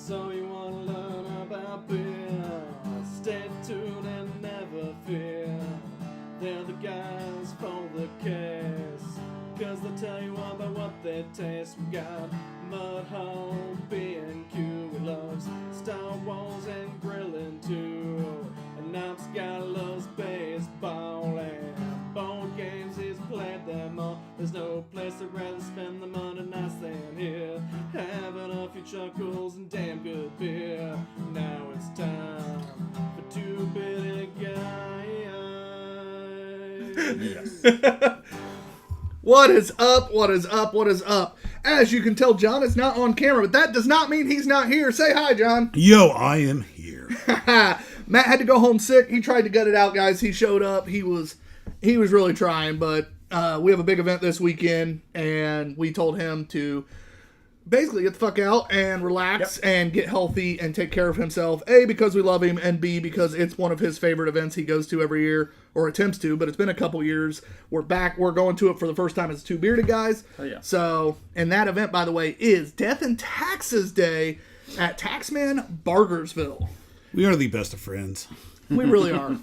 So you wanna learn about beer? Stay tuned and never fear. They're the guys for the case, 'cause they'll tell you all about what they taste. We got Mudhole, B&Q, we loves Star Wars and grilling too. And Knops got loves baseball and board games, he's played them all. There's no place I'd rather spend the money nice than here, having a few chuckles and damn good beer. Now it's time for Two Bitty Guys. What is up? What is up? What is up? As you can tell, John is not on camera, but that does not mean he's not here. Say hi, John. Yo, I am here. Matt had to go home sick. He tried to gut it out, guys. He showed up. He was really trying, but we have a big event this weekend, and we told him to basically get the fuck out and relax and get healthy and take care of himself. A, because we love him, and B, because it's one of his favorite events he goes to every year, or attempts to, but it's been a couple years. We're back. We're going to it for the first time as Two Bearded Guys. Oh, yeah. So, and that event, by the way, is Death and Taxes Day at Taxman Bargersville. We are the best of friends. We really are.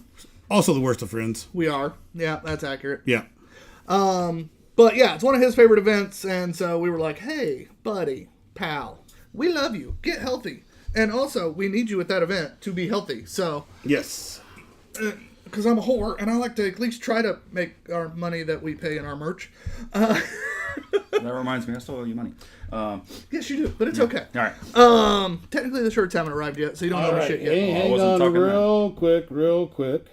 Also the worst of friends. We are. Yeah, that's accurate. Yeah. But yeah, it's one of his favorite events, and so we were like, hey, buddy, pal, we love you. Get healthy. And also, we need you at that event to be healthy. So, Yes. because I'm a whore, and I like to at least try to make our money that we pay in our merch. That reminds me, I still owe you money. Yes, you do, but it's okay. All right. Technically, the shirts haven't arrived yet, so you don't know the shit yet. Hang wasn't on talking real quick.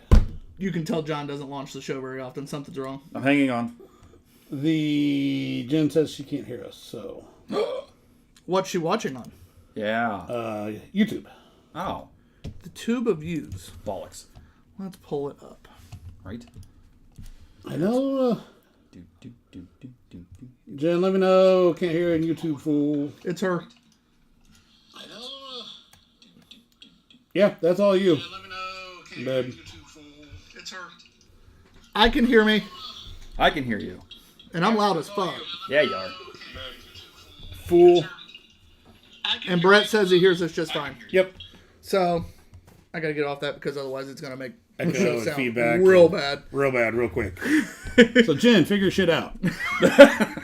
You can tell John doesn't launch the show very often. Something's wrong. I'm hanging on. The Jen says she can't hear us, so What's she watching on? Yeah. YouTube. Oh. The Tube of Views. Bollocks. Let's pull it up. Right? I know. Do, do, do, do, do, do. Jen, let me know. Can't hear in YouTube, fool. It's her. Yeah, that's all you. Babe. It's her. I can hear me, I can hear you. and I'm loud as fuck. Yeah, you are. Fool. And Brett says he hears us just fine. Yep. So, I gotta get off that because otherwise it's gonna make the Echo show and sound feedback. real bad. Real bad, real quick. So, Jen, figure shit out.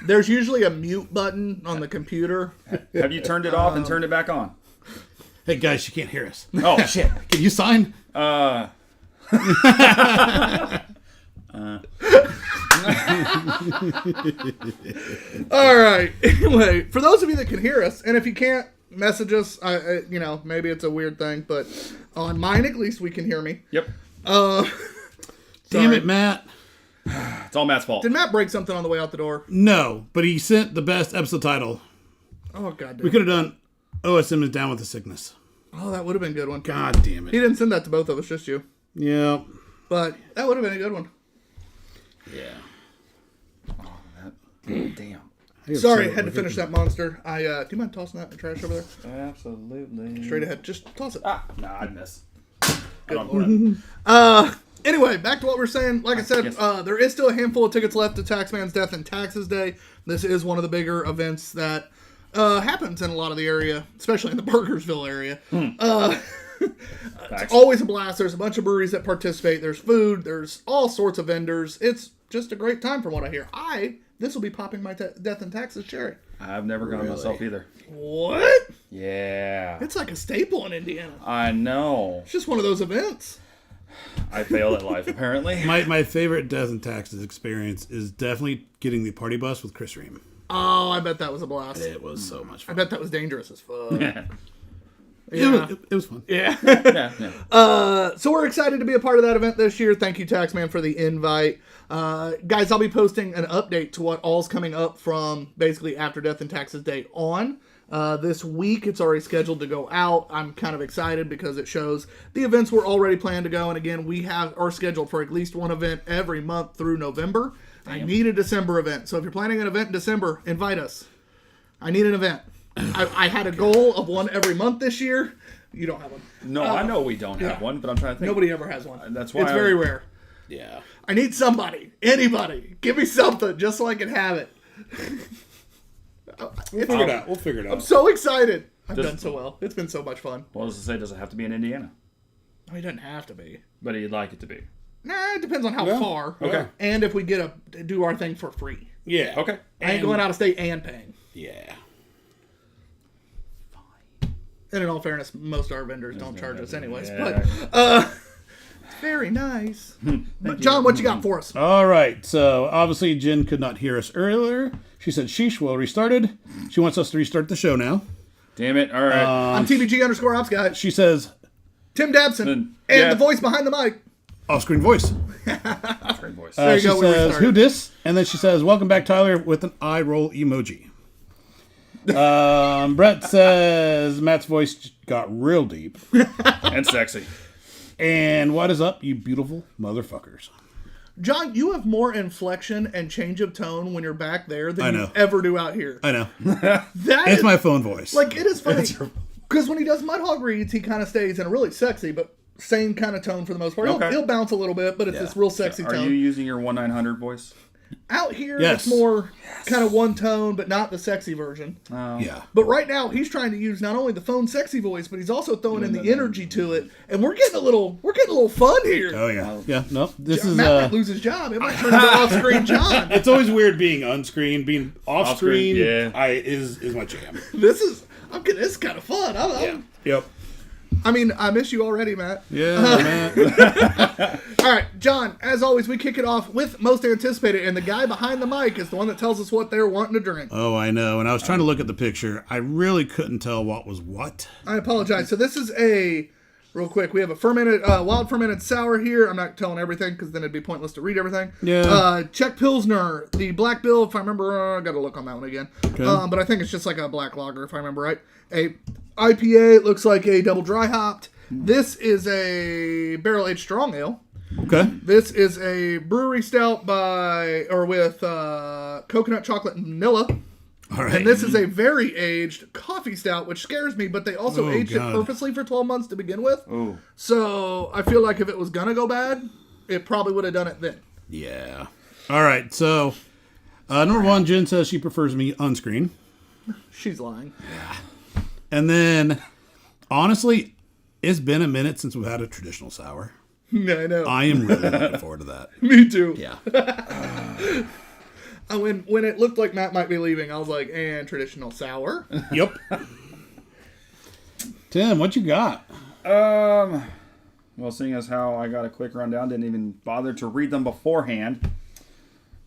There's usually a mute button on the computer. Have you turned it off and turned it back on? Hey, guys, she can't hear us. Oh, shit. Can you sign? All right. Anyway, for those of you that can hear us, and if you can't, message us. You know, maybe it's a weird thing, but on mine at least we can hear me. Yep. Damn Sorry. it, Matt. It's all Matt's fault. Did Matt break something on the way out the door? No, but he sent the best episode title. Oh god. We could have done OSM is down with the sickness. Oh, that would have been a good one. God damn He it. didn't send that to both of us, just you. Yeah. But that would have been a good one. Yeah. Oh, that. Damn. Sorry, had to finish that monster. Do you mind tossing that in the trash over there? Absolutely. Straight ahead. Just toss it. Nah, I'd miss. Good Lord. Anyway, back to what we're saying. Like I said, Yes. there is still a handful of tickets left to Taxman's Death and Taxes Day. This is one of the bigger events that happens in a lot of the area, especially in the Burgersville area. It's always a blast. There's a bunch of breweries that participate. There's food. There's all sorts of vendors. It's just a great time from what I hear. This will be popping my Death and Taxes cherry. I've never gone myself either. What? Yeah. It's like a staple in Indiana. I know. It's just one of those events. I failed at life, apparently. My favorite Death and Taxes experience is definitely getting the party bus with Chris Ream. Oh, I bet that was a blast. It was so much I fun. bet that was dangerous as fuck. Yeah. It was fun. Yeah. Yeah. So we're excited to be a part of that event this year. Thank you, Taxman, for the invite. Guys, I'll be posting an update to what all's coming up from basically after Death and Taxes Day on. This week, it's already scheduled to go out. I'm kind of excited because it shows the events were already planned to go. And again, we are scheduled for at least one event every month through November. Damn. I need a December event. So if you're planning an event in December, invite us. I need an event. I had a goal of one every month this year. You don't have one. No, I know we don't have one, but I'm trying to think. Nobody ever has one. That's why it's very rare. Yeah. I need somebody. Anybody. Give me something just so I can have it. We'll figure it out. I'm so excited. I've done so well. It's been so much fun. Well, does it say, does it have to be in Indiana? I mean, it doesn't have to be. But you'd like it to be. Nah, it depends on how far. Okay. And if we do our thing for free. Yeah. Okay. I ain't going out of state and paying. Yeah. And in all fairness, most of our vendors don't charge us anyways. Yeah. But very nice. But John, what you got for us? All right. So obviously, Jen could not hear us earlier. She said, "Sheesh, well restarted." She wants us to restart the show now. Damn it. All right. I'm TBG_ops guy. She says, Tim Dabson. Then- And yeah. the voice behind the mic. "Off-screen voice." Great voice. There you She go, we says, restarted. "Who dis?" And then she says, "Welcome back, Tyler," with an eye roll emoji. Brett says, "Matt's voice got real deep." And sexy. And what is up, you beautiful motherfuckers? John, you have more inflection and change of tone when you're back there than I you know. ever do out here. I know. That It's is, my phone voice. like, it is funny. Because when he does Mudhog reads, he kind of stays in a really sexy, but same kind of tone for the most part. Okay. He'll bounce a little bit, but it's this real sexy Are tone. you using your 1-900 voice? Out here, Yes. it's more kind of one tone, but not the sexy version. yeah. But right now, he's trying to use not only the phone sexy voice, but he's also throwing in the energy to it, and we're getting a little fun here. Oh yeah. Yeah, no, this is Matt might lose his job. It might turn into off-screen John. it's always weird being unscreen, being off Off-screen, screen. yeah. Is my jam. This is kind of fun. Yep. I mean, I miss you already, Matt. Yeah, man. All right, John, as always, we kick it off with most anticipated, and the guy behind the mic is the one that tells us what they're wanting to drink. Oh, I know. And I was trying to look at the picture. I really couldn't tell what was what. I apologize. So this is real quick, we have a fermented, wild fermented sour here. I'm not telling everything because then it'd be pointless to read everything. Yeah. Czech Pilsner, the Black Bill, if I remember, I got to look on that one again. Okay. But I think it's just like a black lager, if I remember right. A IPA, it looks like a double dry hopped. This is a barrel-aged strong ale. Okay. This is a brewery stout with coconut chocolate and vanilla. All right. And this is a very aged coffee stout, which scares me, but they also Oh, aged God. it purposely for 12 months to begin with. Ooh. So I feel like if it was going to go bad, it probably would have done it then. Yeah. All right. So, number one, Jen says she prefers me unscreen. She's lying. And then, honestly, it's been a minute since we've had a traditional sour. Yeah, I know. I am really looking forward to that. Me too. Yeah. When it looked like Matt might be leaving, I was like, and traditional sour? Yep. Tim, what you got? Well, seeing as how I got a quick rundown, didn't even bother to read them beforehand.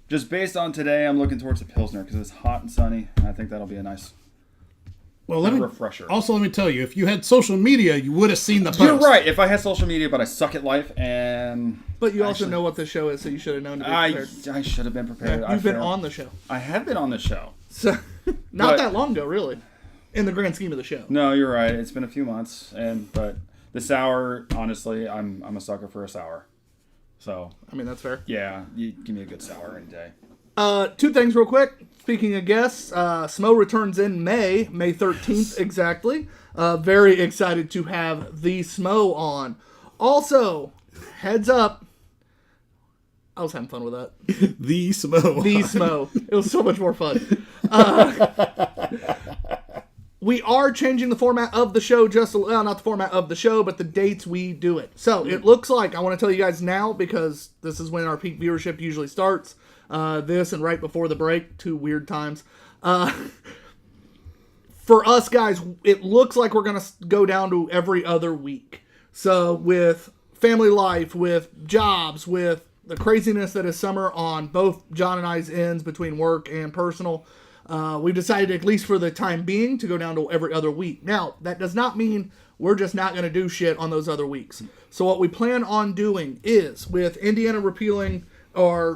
Just based on today, I'm looking towards the Pilsner because it's hot and sunny. I think that'll be a nice Well, let me refresher. also let me tell you, if you had social media, you would have seen the post. You're right. If I had social media, but I suck at life, and But you also know what the show is, so you should have known to be prepared. I should have been prepared. You've been on the show. I have been on the show. So, not But- that long ago, really, in the grand scheme of the show. No, you're right. It's been a few months, but the sour, honestly, I'm a sucker for a sour. So I mean, that's fair. yeah, you give me a good sour any day. Two things real quick. Speaking of guests, Smo returns in May 13th exactly. Very excited to have the Smo on. Also, heads up. I was having fun with that. The Smo. The Smo. It was so much more fun. We are changing the format of the show, not the format of the show, but the dates we do it. So it looks like, I want to tell you guys now, because this is when our peak viewership usually starts. This and right before the break, 2 weird times. For us guys, it looks like we're going to go down to every other week. So with family life, with jobs, with the craziness that is summer on both John and I's ends between work and personal, we've decided, at least for the time being, to go down to every other week. Now, that does not mean we're just not going to do shit on those other weeks. So what we plan on doing is, with Indiana repealing the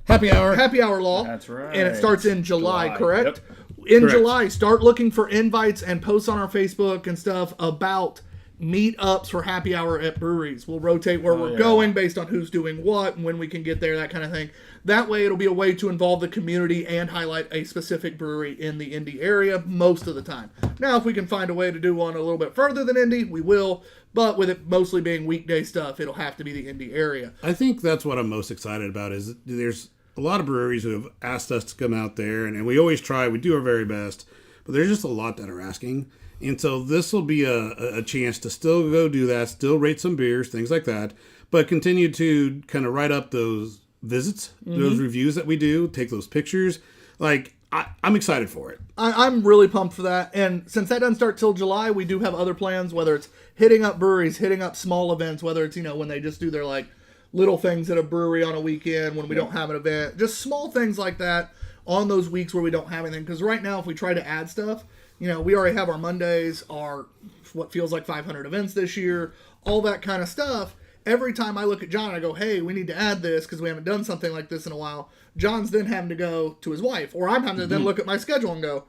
Happy hour. happy hour law. That's right. And it starts in July, correct? Yep. In Correct. July, start looking for invites and posts on our Facebook and stuff about meetups for happy hour at breweries. We'll rotate where we're going based on who's doing what and when we can get there, that kind of thing. That way, it'll be a way to involve the community and highlight a specific brewery in the Indy area most of the time. Now, if we can find a way to do one a little bit further than Indy, we will. But with it mostly being weekday stuff, it'll have to be the Indy area. I think that's what I'm most excited about is there's a lot of breweries who have asked us to come out there, and we always try. We do our very best, but there's just a lot that are asking. And so this will be a chance to still go do that, still rate some beers, things like that, but continue to kind of write up those visits, those reviews that we do, take those pictures. Like, I'm excited for it. I'm really pumped for that. And since that doesn't start till July, we do have other plans, whether it's hitting up breweries, hitting up small events, whether it's, when they just do their, like, little things at a brewery on a weekend when we don't have an event. Just small things like that on those weeks where we don't have anything. Because right now, if we try to add stuff, we already have our Mondays, our what feels like 500 events this year, all that kind of stuff. Every time I look at John, I go, hey, we need to add this because we haven't done something like this in a while. John's then having to go to his wife, or I'm having to then look at my schedule and go,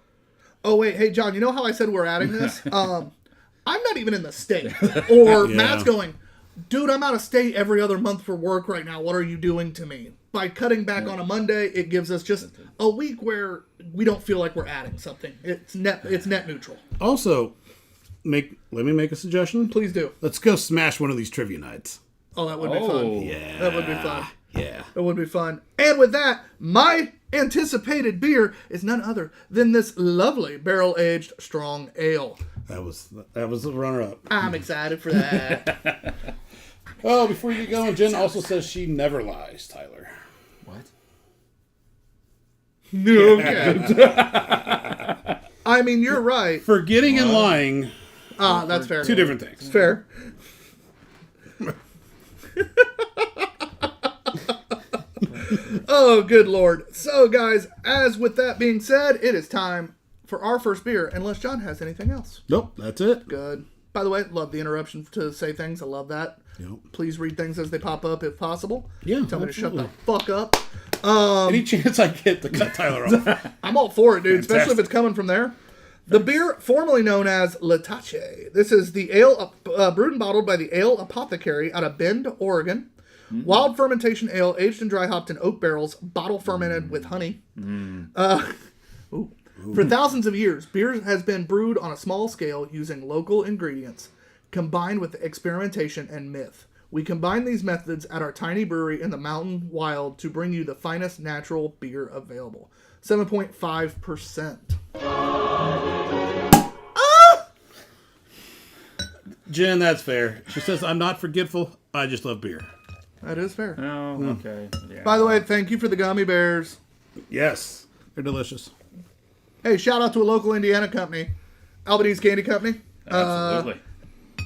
oh, wait, hey, John, you know how I said we're adding this? I'm not even in the state. Or Matt's going, dude, I'm out of state every other month for work right now. What are you doing to me? By cutting back on a Monday, it gives us just a week where we don't feel like we're adding something. It's net neutral. Also, let me make a suggestion. Please do. Let's go smash one of these trivia nights. Oh, that would be fun. Yeah. That would be fun. Yeah. That would be fun. And with that, my anticipated beer is none other than this lovely barrel-aged strong ale. That was the runner-up. I'm excited for that. Oh, before you get going, Jen also says she never lies, Tyler. What? Okay. I mean, you're right. Forgetting and lying, That's fair. two different things. Fair. Oh, good Lord. So, guys, as with that being said, it is time for our first beer, unless John has anything else. Nope, that's it. Good. By the way, love the interruption to say things. I love that. Yep. Please read things as they pop up if possible. Yeah, Tell me to shut absolutely. the fuck up. Any chance I get to cut Tyler off? I'm all for it, dude, especially if it's coming from there. The beer, formerly known as Latache. This is the ale brewed and bottled by the Ale Apothecary out of Bend, Oregon. Wild fermentation ale aged and dry hopped in oak barrels, bottle fermented with honey. For thousands of years, beer has been brewed on a small scale using local ingredients, combined with experimentation and myth. We combine these methods at our tiny brewery in the mountain wild to bring you the finest natural beer available. 7.5%. Jen, that's fair. She says, I'm not forgetful. I just love beer. That is fair. Oh, okay. Yeah. By the way, thank you for the gummy bears. Yes. They're delicious. Hey, shout out to a local Indiana company, Albanese Candy Company. Absolutely.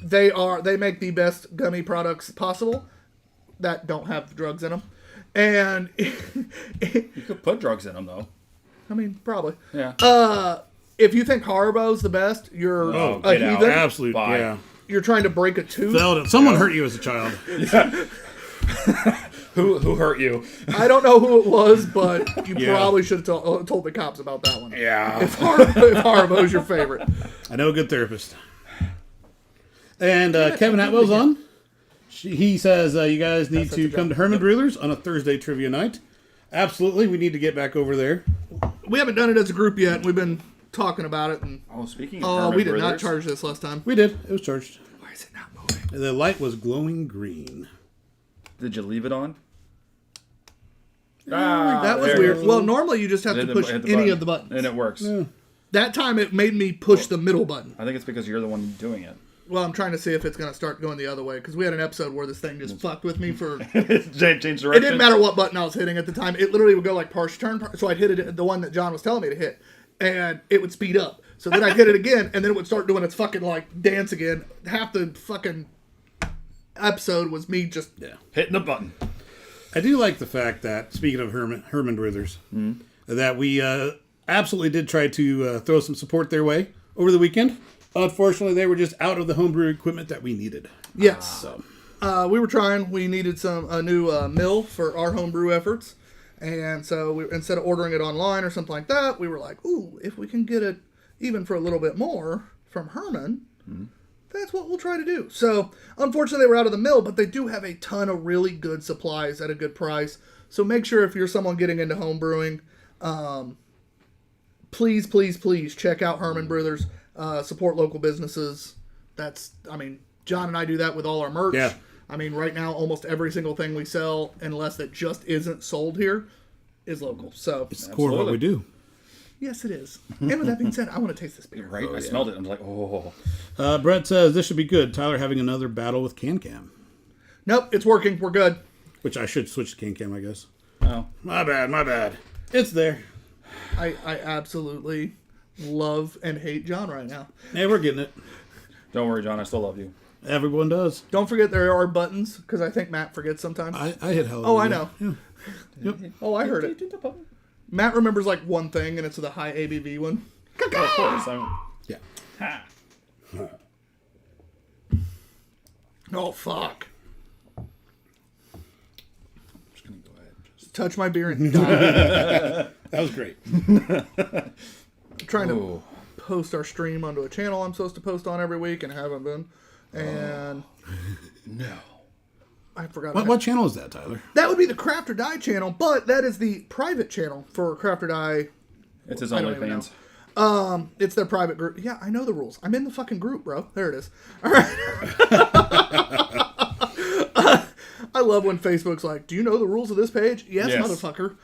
They make the best gummy products possible that don't have drugs in them. And You could put drugs in them, though. I mean, probably. Yeah. If you think Haribo's the best, you're Oh, a get out. heathen. Absolute. Bye. Yeah. You're trying to break a tooth. Felt it. Someone hurt you as a child. Who hurt you? I don't know who it was, but you Yeah. probably should have told the cops about that one. Yeah. If Haribo's your favorite. I know a good therapist. And Kevin Atwell's on. He says you guys need to come to Herman Brewers on a Thursday trivia night. Absolutely. We need to get back over there. We haven't done it as a group yet. We've been talking about it. And Oh, speaking of Herman we did not Brothers, charge this last time. We did. It was charged. Why is it not moving? And the light was glowing green. Did you leave it on? That was there it weird. is. Well, normally you just have Hit to the- push hit the any button. of the buttons. And it works. That time it made me push the middle button. I think it's because you're the one doing it. Well, I'm trying to see if it's going to start going the other way because we had an episode where this thing just fucked with me for. Change direction. It didn't matter what button I was hitting at the time. It literally would go like partial turn. So I'd hit it, the one that John was telling me to hit, and it would speed up. So then I'd hit it again, and then it would start doing its fucking like dance again. Half the fucking episode was me just. Yeah. Hitting the button. I do like the fact that, speaking of Herman Brothers, that we absolutely did try to throw some support their way over the weekend. Unfortunately, they were just out of the homebrew equipment that we needed. Yes. So We were trying. We needed a new mill for our homebrew efforts. And so instead of ordering it online or something like that, we were like, ooh, if we can get it even for a little bit more from Herman, that's what we'll try to do. So unfortunately, they were out of the mill, but they do have a ton of really good supplies at a good price. So make sure if you're someone getting into home brewing, please, please, please check out Herman Brothers. Support local businesses. John and I do that with all our merch. Yeah. I mean, right now, almost every single thing we sell, unless it just isn't sold here, is local. So It's the core of what we do. yes, it is. And with that being said, I want to taste this beer. Right? I smelled it. I'm like, oh. Brett says this should be good. Tyler having another battle with CanCam, Nope, it's working. We're good. which I should switch to CanCam, I guess. Oh. My bad. It's there. I absolutely love and hate John right now. Hey, we're getting it. Don't worry, John. I still love you. Everyone does. Don't forget there are buttons, because I think Matt forgets sometimes. I hit hell. Oh, I know. Yeah. Yep. Oh, I heard it. Matt remembers like one thing, and it's the high ABV one. Of course. Yeah. Ha. Oh, fuck. I'm just going to go ahead. Touch my beer and die. That was great. Trying to Ooh. post our stream onto a channel I'm supposed to post on every week and haven't been. And No. I forgot. What channel is that, Tyler? That would be the Craft or Die channel, but that is the private channel for Craft or Die. It's his I don't even OnlyFans. It's their private group. Yeah, I know the rules. I'm in the fucking group, bro. There it is. All right. I love when Facebook's like, "Do you know the rules of this page?" Yes, Yes. motherfucker.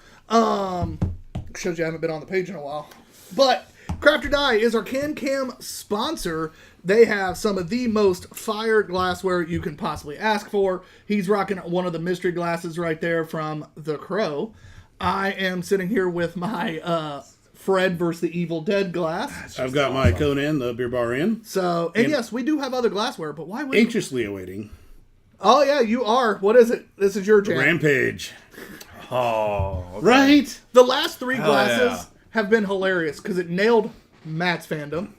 Shows you haven't been on the page in a while. But Craft or Die is our CanCam sponsor. They have some of the most fire glassware you can possibly ask for. He's rocking one of the mystery glasses right there from The Crow. I am sitting here with my Fred versus the Evil Dead glass. I've got my Conan, the beer bar in. So, and yes, we do have other glassware, but why would Anxiously awaiting. Oh, yeah, you are. What is it? This is your jam. Rampage. Oh. Okay. Right? The last three glasses yeah. have been hilarious because it nailed Matt's fandom,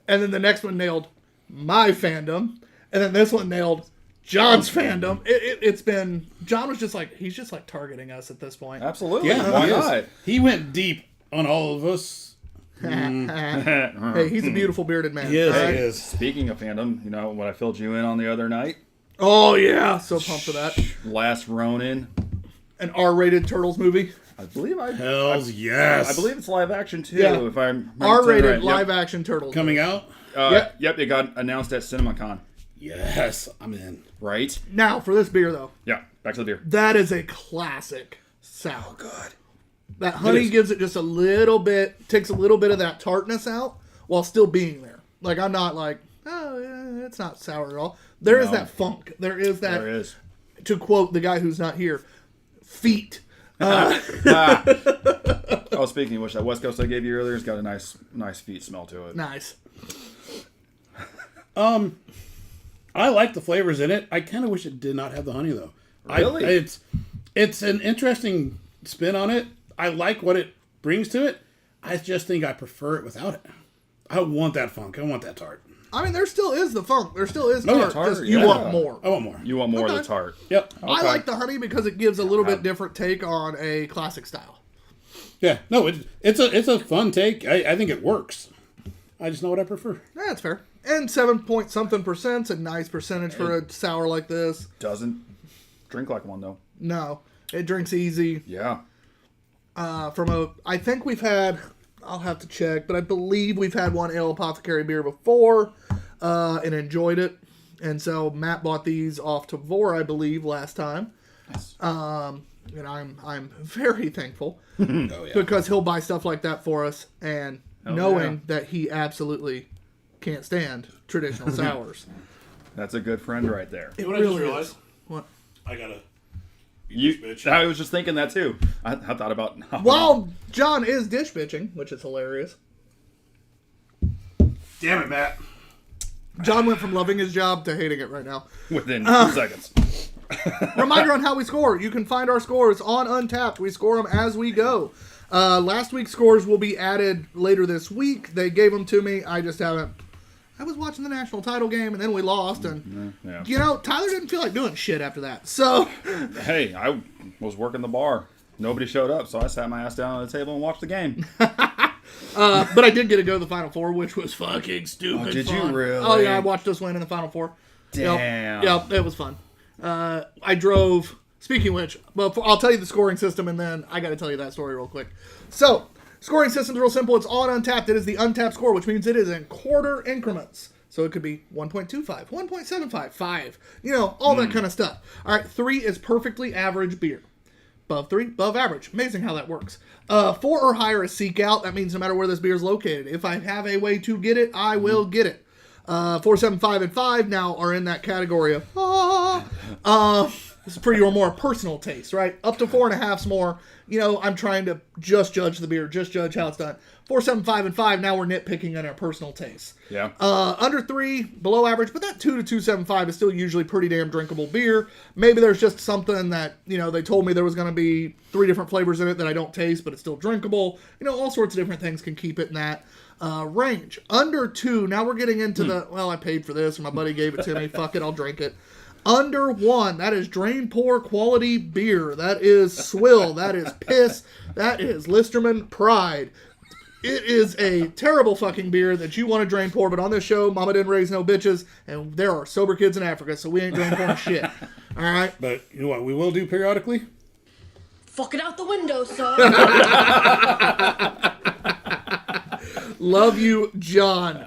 and then the next one nailed my fandom, and then this one nailed John's fandom. It's been... John was just like... He's just like targeting us at this point. Absolutely. Yeah, Why he is. not? He went deep on all of us. Hey, he's a beautiful bearded man. He is. all right? He is. Speaking of fandom, you know what I filled you in on the other night? Oh, yeah. So pumped for that. Last Ronin. An R-rated Turtles movie. I believe Hells yes. I believe it's live action too. Yeah. If I'm R-rated live-action Turtles. Coming out? Yep, it got announced at CinemaCon. Yes. I'm in. Right? Now, for this beer, though. Yeah. Back to the beer. That is a classic sour. Oh, good. That honey is. gives it just a little bit, takes a little bit of that tartness out while still being there. Like, I'm not like, oh, yeah, it's not sour at all. There is No. that funk. There is that, There is. to quote the guy who's not here, feet. Oh, speaking of which, that West Coast I gave you earlier has got a nice feet smell to it. Nice. I like the flavors in it. I kind of wish it did not have the honey, though. Really? It's an interesting spin on it. I like what it brings to it. I just think I prefer it without it. I want that funk. I want that tart. I mean, there still is the funk. There still is Oh, yeah, tart. tart, Just you yeah. want more. I want more. You want more of Okay. the tart. Yep. I Okay. like the honey because it gives a little bit different take on a classic style. Yeah. No, it's a fun take. I think it works. I just know what I prefer. Yeah, that's fair. And 7-point-something%'s a nice percentage for a sour like this. Doesn't drink like one though. No, it drinks easy. Yeah. I think we've had, I'll have to check, but I believe we've had one Ale Apothecary beer before and enjoyed it. And so Matt bought these off Tavor, I believe, last time. Nice. And I'm very thankful Oh yeah. because he'll buy stuff like that for us, and Oh, knowing yeah. that he absolutely can't stand traditional sours. That's a good friend right there. It What I just really realized? is. What? I gotta. You, bitch. I was just thinking that too. I thought about. Well, John is dish bitching, which is hilarious. Damn it, Matt. John went from loving his job to hating it right now. within 2 seconds. Reminder on how we score. You can find our scores on Untapped. We score them as we go. Last week's scores will be added later this week. They gave them to me. I just haven't. I was watching the national title game, and then we lost. And, Yeah. you know, Tyler didn't feel like doing shit after that. So, Hey, I was working the bar. Nobody showed up, so I sat my ass down at the table and watched the game. but I did get to go to the Final Four, which was fucking stupid. Oh, did you fun. really? Oh, yeah, I watched us win in the Final Four. Damn. Yep, it was fun. I drove. Speaking of which, well, I'll tell you the scoring system, and then I got to tell you that story real quick. So, scoring system's real simple. It's on Untapped. It is the Untapped score, which means it is in quarter increments. So it could be 1.25, 1.75, 5, you know, all that kind of stuff. All right, 3 is perfectly average beer. Above 3, above average. Amazing how that works. 4 or higher is seek out. That means no matter where this beer is located. If I have a way to get it, I will get it. 4, 7, 5, and 5 now are in that category of this is for your more personal taste, right? Up to 4.5's more. I'm trying to just judge the beer, just judge how it's done. 4, 7, 5, and 5. Now we're nitpicking on our personal taste. Yeah. Under 3, below average, but that 2 to 2.75 is still usually pretty damn drinkable beer. Maybe there's just something that they told me there was going to be 3 different flavors in it that I don't taste, but it's still drinkable. All sorts of different things can keep it in that range. Under 2, now we're getting into the I paid for this, or my buddy gave it to me. Fuck it, I'll drink it. Under 1, that is drain pour quality beer. That is swill. That is piss. That is Listerman Pride. It is a terrible fucking beer that you want to drain pour, but on this show, Mama didn't raise no bitches, and there are sober kids in Africa, so we ain't drain pouring shit. All right? But you know what we will do periodically? Fuck it out the window, son. Love you, John.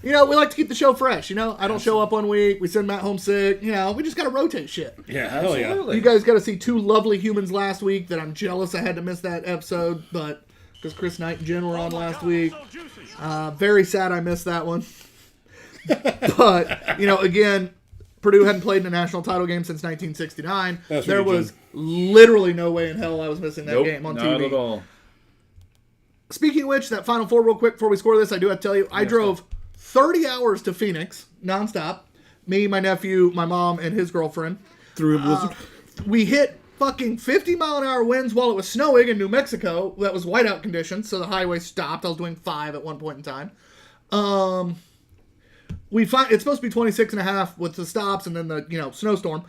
We like to keep the show fresh, I don't show up 1 week, we send Matt home sick, we just got to rotate shit. Yeah, hell yeah. You guys got to see 2 lovely humans last week that I'm jealous I had to miss that episode, but because Chris Knight and Jen were on last week. Very sad I missed that one. But, again, Purdue hadn't played in a national title game since 1969. There was literally no way in hell I was missing that game on TV. Not at all. Speaking of which, that Final Four real quick before we score this, I do have to tell you, I drove 30 hours to Phoenix, nonstop. Me, my nephew, my mom, and his girlfriend. Through a blizzard. We hit fucking 50-mile-an-hour winds while it was snowing in New Mexico. That was whiteout conditions, so the highway stopped. I was doing 5 at one point in time. It's supposed to be 26 and a half with the stops and then the snowstorm.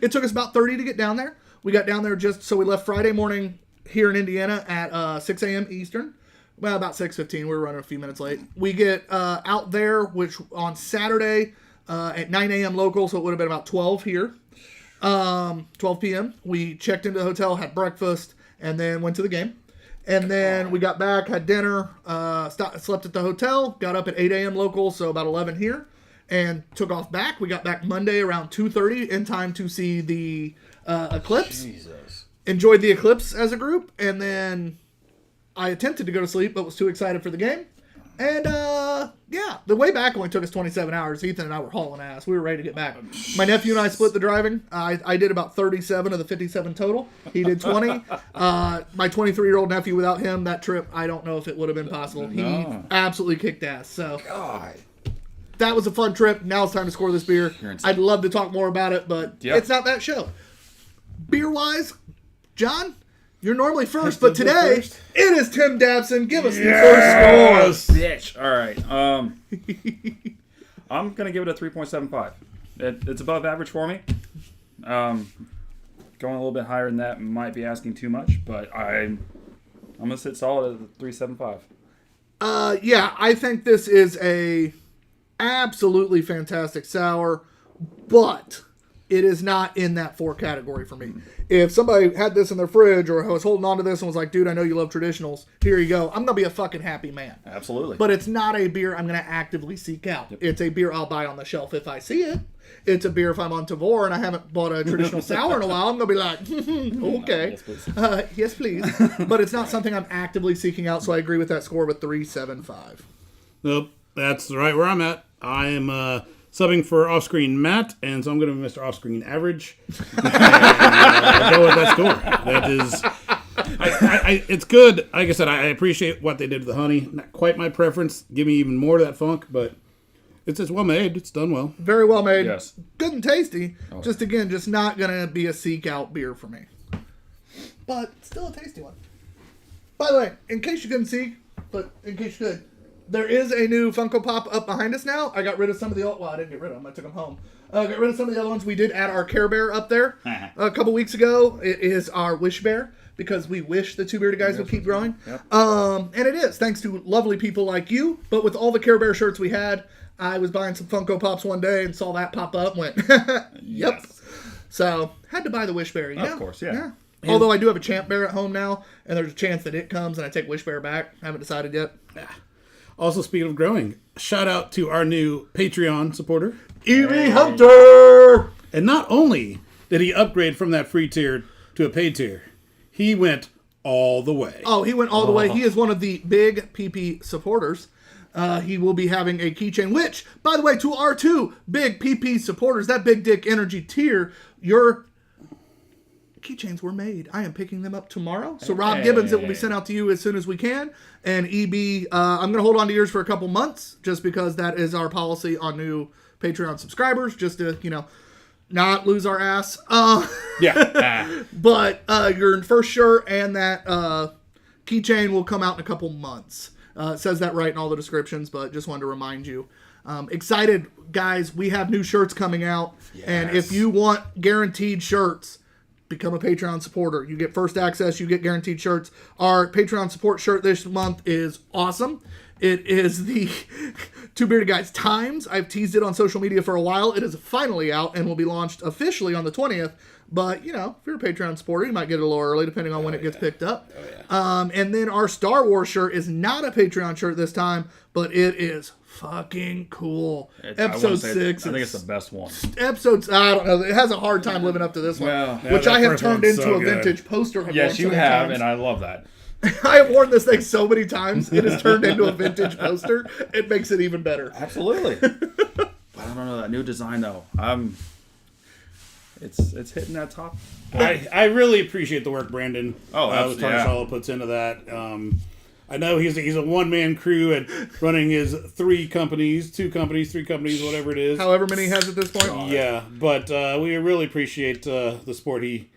It took us about 30 to get down there. We got down there so we left Friday morning here in Indiana at 6 a.m. Eastern. Well, about 6:15. We were running a few minutes late. We get out there, which on Saturday at 9 a.m. local, so it would have been about 12 here. 12 p.m. We checked into the hotel, had breakfast, and then went to the game. And then we got back, had dinner, slept at the hotel, got up at 8 a.m. local, so about 11 here, and took off back. We got back Monday around 2:30 in time to see the eclipse. Jesus. Enjoyed the eclipse as a group, and then I attempted to go to sleep, but was too excited for the game. And, the way back only took us 27 hours. Ethan and I were hauling ass. We were ready to get back. My nephew and I split the driving. I did about 37 of the 57 total. He did 20. My 23-year-old nephew, without him, that trip, I don't know if it would have been possible. He absolutely kicked ass. So, God. That was a fun trip. Now it's time to score this beer. I'd love to talk more about it, but it's not that show. Beer-wise, John, you're normally first, but today it is Tim Dabson. Give us the first score. Bitch. All right. I'm going to give it a 3.75. It's above average for me. Going a little bit higher than that might be asking too much, but I'm going to sit solid at the 3.75. I think this is a absolutely fantastic sour, but it is not in that 4 category for me. If somebody had this in their fridge or was holding on to this and was like, dude, I know you love traditionals, here you go, I'm going to be a fucking happy man. Absolutely. But it's not a beer I'm going to actively seek out. Yep. It's a beer I'll buy on the shelf if I see it. It's a beer if I'm on Tavor and I haven't bought a traditional sour in a while, I'm going to be like, okay. Yes, please. But it's not something I'm actively seeking out, so I agree with that score with 3.75. Nope, that's right where I'm at. I am subbing for off-screen Matt, and so I'm going to be Mr. Off-Screen Average. And, go with that score. That is, it's good. Like I said, I appreciate what they did with the honey. Not quite my preference. Give me even more of that funk, but it's well made. It's done well. Very well made. Yes. Good and tasty. Oh. Just not going to be a seek-out beer for me. But still a tasty one. By the way, in case you couldn't see, but in case you could, there is a new Funko Pop up behind us now. I got rid of some of the I didn't get rid of them. I took them home. Got rid of some of the other ones. We did add our Care Bear up there a couple weeks ago. It is our Wish Bear because we wish the Two Bearded Guys would keep growing. Yep. And it is, thanks to lovely people like you. But with all the Care Bear shirts we had, I was buying some Funko Pops one day and saw that pop up and went, yep. Yes. So, had to buy the Wish Bear, Of course, yeah. Although I do have a Champ Bear at home now, and there's a chance that it comes and I take Wish Bear back. I haven't decided yet. Yeah. Also, speaking of growing, shout out to our new Patreon supporter, Evie Hunter! And not only did he upgrade from that free tier to a paid tier. He went all the way. Oh, he went all the way. He is one of the big PP supporters. He will be having a keychain, which, by the way, to our 2 big PP supporters, that Big Dick Energy tier, your keychains were made. I am picking them up tomorrow. So Rob Gibbons, it will be sent out to you as soon as we can. And EB, I'm going to hold on to yours for a couple months just because that is our policy on new Patreon subscribers, just to, not lose our ass. Yeah. But your first shirt and that keychain will come out in a couple months. It says that right in all the descriptions, but just wanted to remind you. Excited, guys. We have new shirts coming out. Yes. And if you want guaranteed shirts, become a Patreon supporter. You get first access. You get guaranteed shirts. Our Patreon support shirt this month is awesome. It is the Two Bearded Guys Times. I've teased it on social media for a while. It is finally out and will be launched officially on the 20th. But, if you're a Patreon supporter, you might get it a little early depending on when it gets picked up. And then our Star Wars shirt is not a Patreon shirt this time, but it is fucking cool. Episode 6. I think it's the best one. Episodes, I don't know. It has a hard time living up to this one, which I have turned into a vintage poster. Yes, you have, and I love that. I have worn this thing so many times, it has turned into a vintage poster. It makes it even better. Absolutely. But I don't know, that new design, though. It's hitting that top. I really appreciate the work Brandon absolutely, Tarshall puts into that. I know he's a one-man crew at running his 3 companies, 2 companies, 3 companies, whatever it is. However many he has at this point. Yeah, but we really appreciate the support he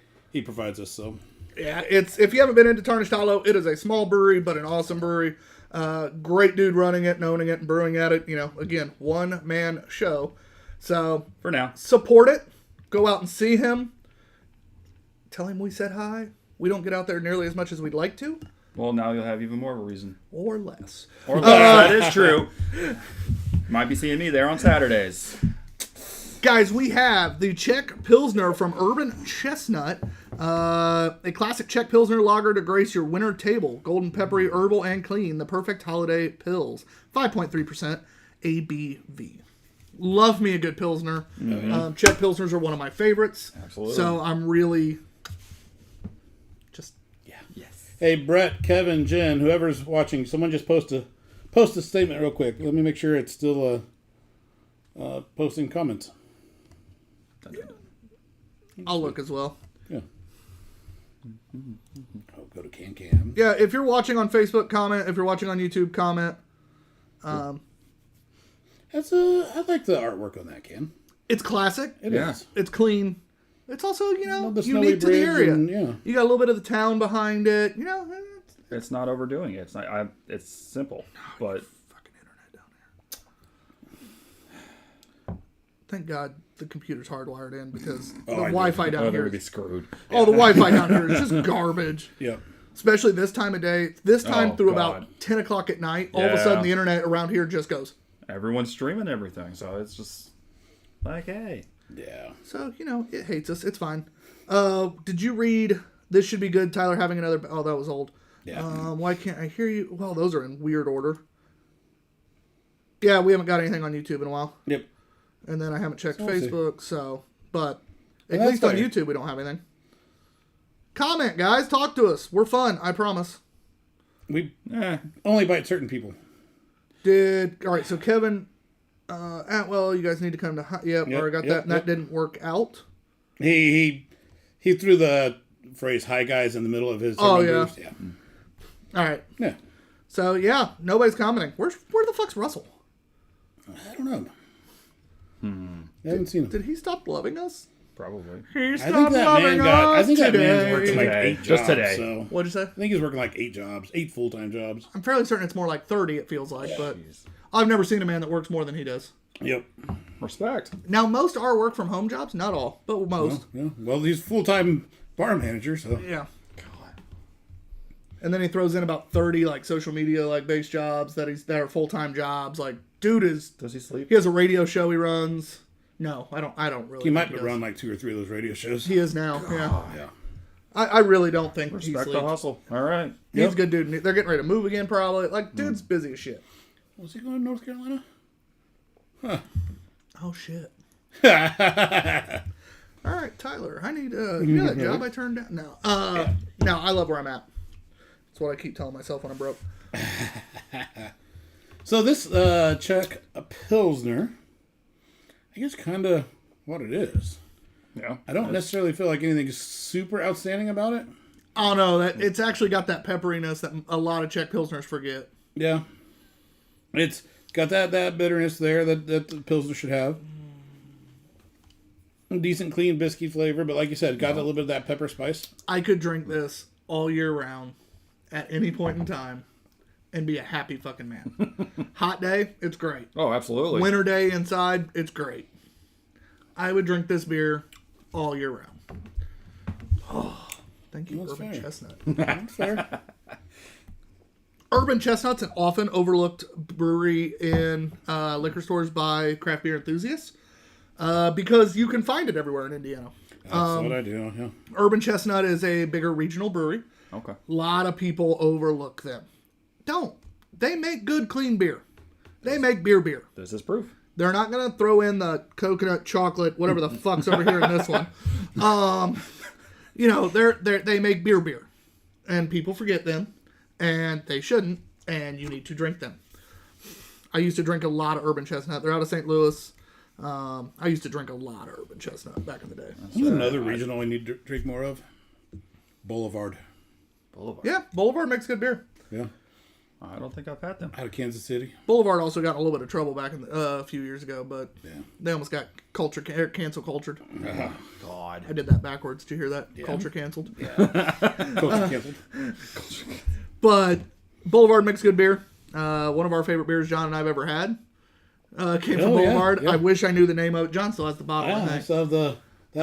provides us. So yeah, if you haven't been into Tarnished Hollow, it is a small brewery, but an awesome brewery. Great dude running it and owning it and brewing at it. Again, one-man show. So for now, support it. Go out and see him. Tell him we said hi. We don't get out there nearly as much as we'd like to. Well, now you'll have even more of a reason. Or less. Or less. That is true. Might be seeing me there on Saturdays. Guys, we have the Czech Pilsner from Urban Chestnut. A classic Czech Pilsner lager to grace your winter table. Golden, peppery, herbal, and clean. The perfect holiday pills. 5.3% ABV. Love me a good Pilsner. Mm-hmm. Czech Pilsners are one of my favorites. Absolutely. So I'm really just... Yeah. Yes. Hey, Brett, Kevin, Jen, whoever's watching, someone just post a statement real quick. Let me make sure it's still posting comments. I'll look as well. Yeah. Oh, go to CanCam. Yeah, if you're watching on Facebook, comment. If you're watching on YouTube, comment. I like the artwork on that can. It's classic. It is. It's clean. It's also, the unique to the area. And, You got a little bit of the town behind it. It's not overdoing it. It's not. It's simple, but fucking internet down there. Thank God the computer's hardwired in because the Wi-Fi down here would be screwed. Oh, the Wi-Fi down here is just garbage. Yep. Especially this time of day. This time about 10 o'clock at night, all of a sudden the internet around here just goes. Everyone's streaming everything, so it's just like, hey. Yeah. So, it hates us. It's fine. Did you read This Should Be Good, Tyler Having Another... Oh, that was old. Yeah. Why can't I hear you? Well, those are in weird order. Yeah, we haven't got anything on YouTube in a while. Yep. And then I haven't checked Facebook, so... But at Well, least on YouTube we don't have anything. Comment, guys. Talk to us. We're fun. I promise. We only bite certain people. All right, so Kevin Atwell, you guys need to come to... Yep, I got that. And that didn't work out. He threw the phrase "hi guys" in the middle of his. Oh yeah. Yeah. All right. Yeah. So yeah, nobody's commenting. Where the fuck's Russell? I don't know. I haven't seen him. Did he stop loving us? Probably. He I stopped think that loving man us I think that today. man's working like Today. 8 jobs. Just today. So What'd you say? I think he's working like 8 jobs, 8 full-time jobs. I'm fairly certain it's more like 30. It feels like, but I've never seen a man that works more than he does. Yep. Respect. Now most are work from home jobs, not all, but most. Yeah. Well, he's full-time bar manager, so Yeah. And then he throws in about 30 like social media like base jobs that are full-time jobs. Like dude Does he sleep? he has a radio show he runs. No, I don't really. he might think be run like 2 or 3 of those radio shows. He is now. Yeah. Yeah. I really don't think he Respect sleeps. the hustle. All right. He's a good dude. They're getting ready to move again probably. Like dude's busy as shit. Was he going to North Carolina? Huh. Oh shit. All right, Tyler, I need you know that job I turned down? No. No, I love where I'm at. That's what I keep telling myself when I'm broke. So this Czech Pilsner, I guess kind of what it is. Yeah. I don't necessarily feel like anything's super outstanding about it. Oh no, that it's actually got that pepperiness that a lot of Czech Pilsners forget. Yeah. It's got that bitterness there that the Pilsner should have. Decent, clean, biscuit flavor, but like you said, got a little bit of that pepper spice. I could drink this all year round at any point in time and be a happy fucking man. Hot day, it's great. Oh, absolutely. Winter day inside, it's great. I would drink this beer all year round. Oh, thank you, That's Urban fair. Chestnut. That's fair. Urban Chestnut's an often overlooked brewery in liquor stores by craft beer enthusiasts because you can find it everywhere in Indiana. That's what I do. Yeah. Urban Chestnut is a bigger regional brewery. Okay. A lot of people overlook them. Don't. They make good, clean beer. They make beer. This is proof. They're not going to throw in the coconut chocolate, whatever the fuck's over here in this one. You know, they make beer. And people forget them. And they shouldn't. And you need to drink them. I used to drink a lot of Urban Chestnut. They're out of St. Louis. I used to drink a lot of Urban Chestnut back in the day. There's another regional I need to drink more of. Boulevard. Yeah, Boulevard makes good beer. Yeah. I don't think I've had them. Out of Kansas City. Boulevard also got in a little bit of trouble back in a few years ago, but Yeah. they almost got cancel cultured. God. I did that backwards. Did you hear that? Culture canceled. Culture canceled. But Boulevard makes good beer. One of our favorite beers John and I've ever had came from Oh, yeah, Boulevard. yeah. I wish I knew the name of it. John still has the bottle, I Yeah, think. so that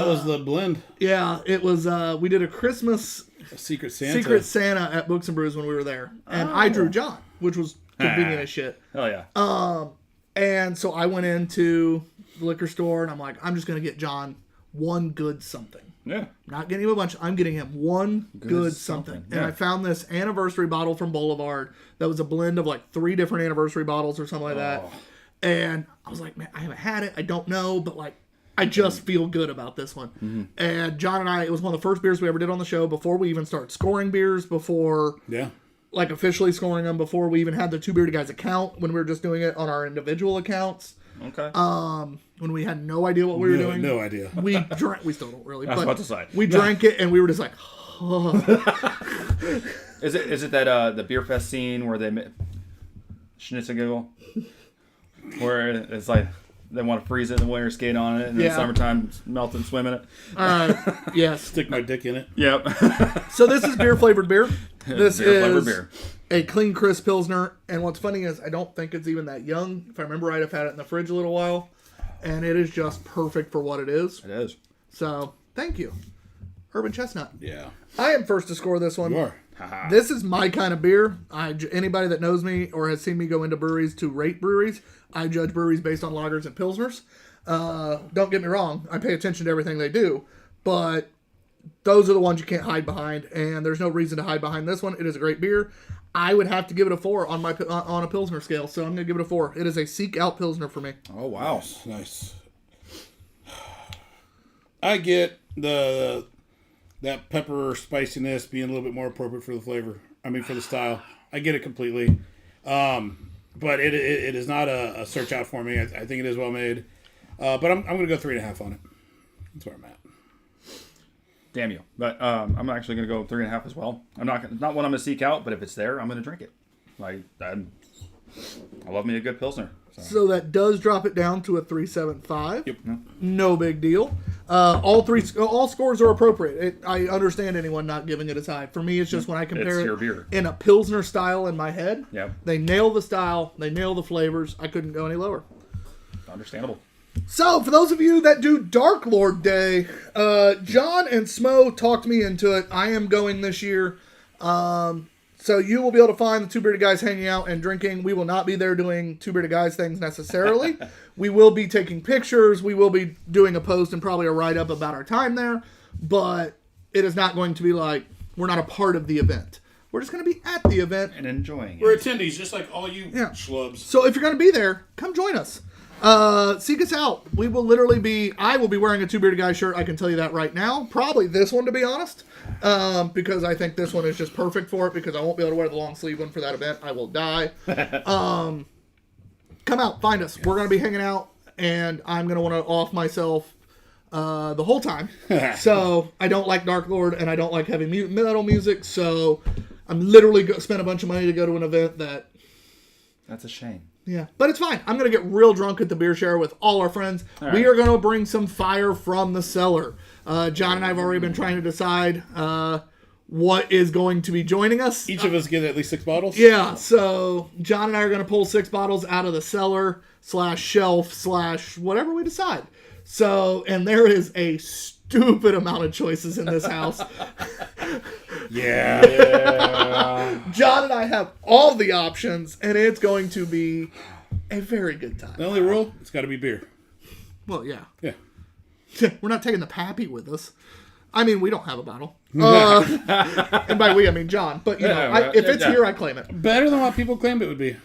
was the blend. Yeah, it was. We did a Christmas Secret Santa. Secret Santa at Books and Brews when we were there, and I drew John, which was convenient as shit. Hell yeah. And so I went into the liquor store and I'm like, I'm just gonna get John one good something. Yeah. Not getting him a bunch. I'm getting him one good something. something, And yeah. I found this anniversary bottle from Boulevard that was a blend of like 3 different anniversary bottles or something like that. And I was like, man, I haven't had it. I don't know, but like, I just feel good about this one. And John and I, it was one of the first beers we ever did on the show before we even started scoring beers, before Yeah. like officially scoring them, before we even had the Two Bearded Guys account, when we were just doing it on our individual accounts, Okay. when we had no idea what we were doing. No idea. We drank. We still don't really. I was about to say. We drank it and we were just like, Is it that the beer fest scene where they schnitzel where it's like they want to freeze it in the winter, skate on it, and in Yeah. the summertime melt and swim in it. yes. Stick my dick in it. Yep. So this is beer flavored beer. This Beer-flavored is beer. a clean, crisp Pilsner. And what's funny is I don't think it's even that young. If I remember right, I've had it in the fridge a little while. And it is just perfect for what it is. It is. So, thank you. Urban Chestnut. Yeah. I am first to score this one. You are. This is my kind of beer. Anybody that knows me or has seen me go into breweries to rate breweries, I judge breweries based on lagers and pilsners. Don't get me wrong. I pay attention to everything they do. But those are the ones you can't hide behind. And there's no reason to hide behind this one. It is a great beer. I would have to give it a 4 on a Pilsner scale. So I'm going to give it a 4. It is a seek out Pilsner for me. Oh wow. Nice. I get that pepper spiciness being a little bit more appropriate for the flavor. I mean, for the style. I get it completely. But it is not a search out for me. I think it is well made. But I'm going to go 3.5 on it. That's where I'm at. Damn you. But I'm actually going to go 3.5 as well. I'm not what I'm going to seek out, but if it's there, I'm going to drink it. Like I love me a good Pilsner. So that does drop it down to a 3.75. Yep. No big deal. All scores are appropriate. I understand anyone not giving it as high. For me, it's just when I compare It's it your beer. in a Pilsner style in my head. Yep. They nail the style. They nail the flavors. I couldn't go any lower. Understandable. So, for those of you that do Dark Lord Day, John and Smo talked me into it. I am going this year. So you will be able to find the Two Bearded Guys hanging out and drinking. We will not be there doing Two Bearded Guys things necessarily. We will be taking pictures. We will be doing a post and probably a write-up about our time there. But it is not going to be like, we're not a part of the event. We're just going to be at the event. And enjoying it. We're attendees, just like all you Yeah. schlubs. So if you're going to be there, come join us. Seek us out. I will be wearing a Two Bearded Guys shirt. I can tell you that right now. Probably this one, to be honest. Because I think this one is just perfect for it, because I won't be able to wear the long sleeve one for that event. I will die. Come out, find us. We're going to be hanging out, and I'm going to want to off myself the whole time. So I don't like Dark Lord, and I don't like heavy metal music, so I'm literally spent a bunch of money to go to an event that... That's a shame. Yeah, but it's fine. I'm going to get real drunk at the beer share with all our friends. All We right. are going to bring some fire from the cellar. John and I have already been trying to decide what is going to be joining us. Each of us get at least 6 bottles. Yeah, so John and I are going to pull 6 bottles out of the cellar / shelf / whatever we decide. So, and there is a stupid amount of choices in this house. Yeah. John and I have all the options, and it's going to be a very good time. The only rule, it's got to be beer. Well, yeah. Yeah. We're not taking the Pappy with us. I mean, we don't have a bottle. And by we, I mean John. But, you know, if it's here, I claim it. Better than what people claimed it would be.